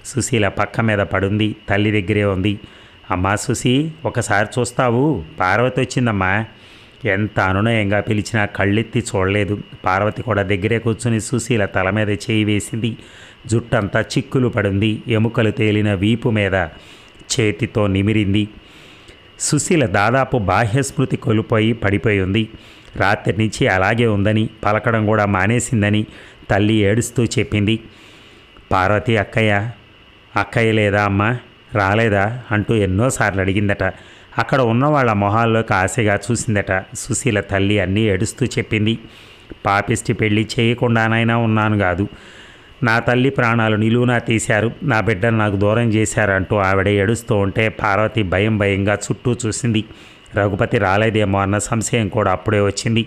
సుశీల పక్క మీద పడుంది, తల్లి దగ్గరే ఉంది. అమ్మా సుశీ, ఒకసారి చూస్తావు? పార్వతి వచ్చిందమ్మా. ఎంత అనునయంగా పిలిచినా కళ్ళెత్తి చూడలేదు. పార్వతి కూడా దగ్గరే కూర్చుని సుశీల తల మీద చేయి వేసింది. జుట్టంతా చిక్కులు పడింది. ఎముకలు తేలిన వీపు మీద చేతితో నిమిరింది. సుశీల దాదాపు బాహ్యస్మృతి కోల్పోయి పడిపోయి ఉంది. రాత్రి నుంచి అలాగే ఉందని, పలకడం కూడా మానేసిందని తల్లి ఏడుస్తూ చెప్పింది. పార్వతి అక్కయ్య లేదా అమ్మా, రాలేదా అంటూ ఎన్నోసార్లు అడిగిందట. అక్కడ ఉన్న వాళ్ళ మొహాల్లోకి ఆశగా చూసిందట. సుశీల తల్లి అన్నీ ఏడుస్తూ చెప్పింది. పాపిష్టి పెళ్ళి చేయకుండానైనా ఉన్నాను కాదు, నా తల్లి ప్రాణాలు నిలువునా తీశారు, నా బిడ్డను నాకు దూరం చేశారు అంటూ ఆవిడ ఏడుస్తూ ఉంటే పార్వతి భయంగా చుట్టూ చూసింది. రఘుపతి రాలేదేమో అన్న సంశయం కూడా అప్పుడే వచ్చింది.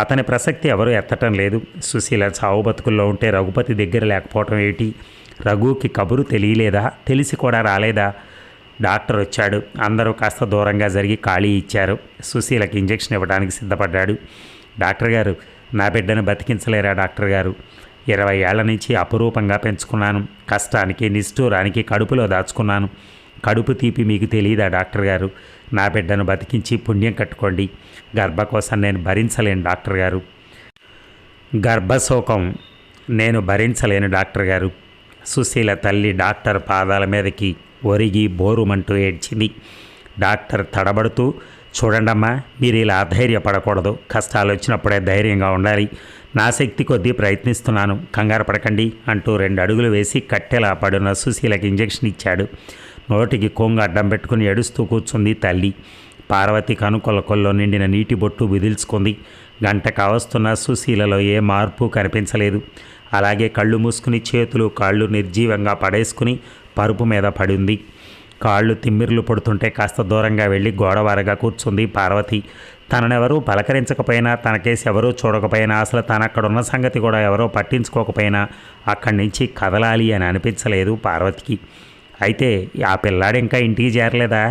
అతని ప్రసక్తి ఎవరూ ఎత్తటం లేదు. సుశీల చావు బతుకుల్లో ఉంటే రఘుపతి దగ్గర లేకపోవటం ఏమిటి? రఘుకి కబురు తెలియలేదా? తెలిసి కూడా రాలేదా? డాక్టర్ వచ్చాడు. అందరూ కాస్త దూరంగా జరిగి ఖాళీ ఇచ్చారు. సుశీలకి ఇంజెక్షన్ ఇవ్వడానికి సిద్ధపడ్డాడు. డాక్టర్ గారు, నా బిడ్డను బతికించలేరా డాక్టర్ గారు? 20 ఏళ్ల నుంచి అపురూపంగా పెంచుకున్నాను. కష్టానికి నిష్ఠూరానికి కడుపులో దాచుకున్నాను. కడుపు తీపి మీకు తెలియదా డాక్టర్ గారు? నా బిడ్డను బతికించి పుణ్యం కట్టుకోండి. గర్భకోసం నేను భరించలేను డాక్టర్ గారు. గర్భశోకం నేను భరించలేను డాక్టర్ గారు. సుశీల తల్లి డాక్టర్ పాదాల మీదకి ఒరిగి బోరుమంటూ ఏడ్చింది. డాక్టర్ తడబడుతూ, చూడండమ్మా, మీరు ఇలా అధైర్యపడకూడదు. కష్టాలు వచ్చినప్పుడే ధైర్యంగా ఉండాలి. నా శక్తి కొద్దీ ప్రయత్నిస్తున్నాను, కంగారు పడకండి అంటూ 2 అడుగులు వేసి కట్టెలా పడున్న సుశీలకి ఇంజెక్షన్ ఇచ్చాడు. నోటికి కొంగు అడ్డం పెట్టుకుని ఏడుస్తూ కూర్చుంది తల్లి. పార్వతి కనుకొలకొల్లో నిండిన నీటి బొట్టు విదిల్చుకుంది. గంట కావస్తున్న సుశీలలో ఏ మార్పు కనిపించలేదు. అలాగే కళ్ళు మూసుకుని చేతులు కాళ్ళు నిర్జీవంగా పడేసుకుని పరుపు మీద పడింది. కాళ్ళు తిమ్మిర్లు పడుతుంటే కాస్త దూరంగా వెళ్ళి గోడవారగా కూర్చుంది పార్వతి. తననెవరూ పలకరించకపోయినా, తనకేసి ఎవరూ చూడకపోయినా, అసలు తను అక్కడున్న సంగతి కూడా ఎవరో పట్టించుకోకపోయినా అక్కడి నుంచి కదలాలి అని అనిపించలేదు పార్వతికి. అయితే ఆ పిల్లాడు ఇంకా ఇంటికి చేరలేదా?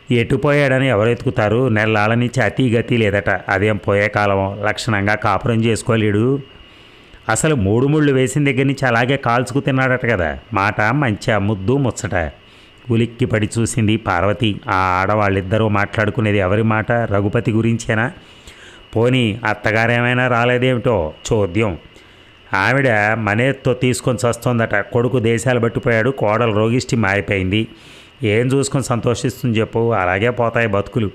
ఎటుపోయాడని ఎవరు ఎతుకుతారు? నెలల నుంచి అతి గతి లేదట. అదేం పోయే కాలం, లక్షణంగా కాపురం చేసుకోలేడు. అసలు 3 ముళ్ళు వేసిన దగ్గర నుంచి అలాగే కాల్చుకు తిన్నాడట కదా. మాట మంచి ముద్దు ముచ్చట. ఉలిక్కి పడి చూసింది పార్వతి. ఆ ఆడవాళ్ళిద్దరూ మాట్లాడుకునేది ఎవరి మాట? రఘుపతి గురించేనా? పోనీ అత్తగారేమైనా రాలేదేమిటో చోద్యం. ఆవిడ మనేతో తీసుకొని వస్తోందట. కొడుకు దేశాలు పట్టిపోయాడు, కోడలు రోగిష్టి మారిపోయింది. ఏం చూసుకొని సంతోషిస్తుంది చెప్పు? అలాగే పోతాయి బతుకులు.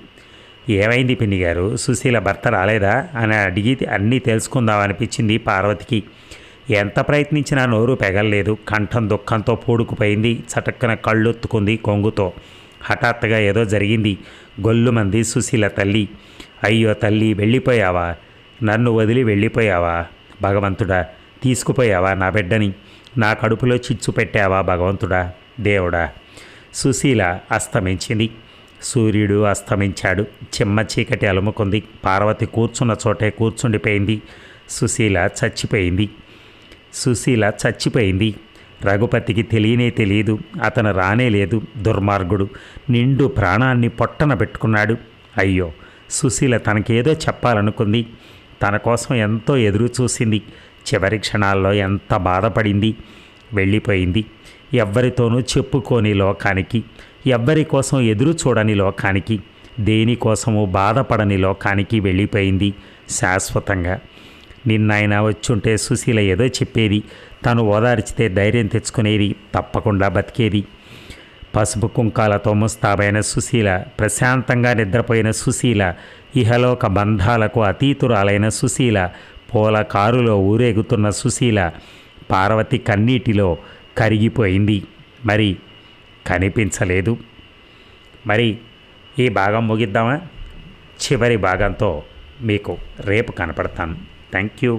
ఏమైంది పిన్ని గారు, సుశీల భర్త రాలేదా అని అడిగి అన్నీ తెలుసుకుందామనిపించింది పార్వతికి. ఎంత ప్రయత్నించినా నోరు పెగల్లేదు. కంఠం దుఃఖంతో పూడుకుపోయింది. చటక్కన కళ్ళొత్తుకుంది కొంగుతో. హఠాత్తుగా ఏదో జరిగింది. గొల్లుమంది సుశీల తల్లి. అయ్యో తల్లి, వెళ్ళిపోయావా? నన్ను వదిలి వెళ్ళిపోయావా? భగవంతుడా, తీసుకుపోయావా నా బిడ్డని? నా కడుపులో చిచ్చు పెట్టావా భగవంతుడా, దేవుడా? సుశీల అస్తమించింది. సూర్యుడు అస్తమించాడు. చిమ్మ చీకటి అలుముకుంది. పార్వతి కూర్చున్న చోటే కూర్చుండిపోయింది. సుశీల చచ్చిపోయింది. రఘుపతికి తెలియదు. అతను రానే లేదు. దుర్మార్గుడు నిండు ప్రాణాన్ని పొట్టన పెట్టుకున్నాడు. అయ్యో, సుశీల తనకేదో చెప్పాలనుకుంది. తన కోసం ఎంతో ఎదురు చూసింది. చివరి క్షణాల్లో ఎంత బాధపడింది. వెళ్ళిపోయింది. ఎవ్వరితోనూ చెప్పుకోని లోకానికి, ఎవ్వరి కోసం ఎదురు చూడని లోకానికి, దేనికోసము బాధపడని లోకానికి వెళ్ళిపోయింది శాశ్వతంగా. నిన్నైనా వచ్చుంటే సుశీల ఏదో చెప్పేది. తను ఓదార్చితే ధైర్యం తెచ్చుకునేది. తప్పకుండా బతికేది. పసుపు కుంకాలతో ముస్తాబైన సుశీల, ప్రశాంతంగా నిద్రపోయిన సుశీల, ఇహలోక బంధాలకు అతీతురాలైన సుశీల, పూల కారులో ఊరేగుతున్న సుశీల పార్వతి కన్నీటిలో కరిగిపోయింది. మరి కనిపించలేదు. మరి ఈ భాగం ముగిద్దామా? చివరి భాగంతో మీకు రేపు కనపడతాను. Thank you.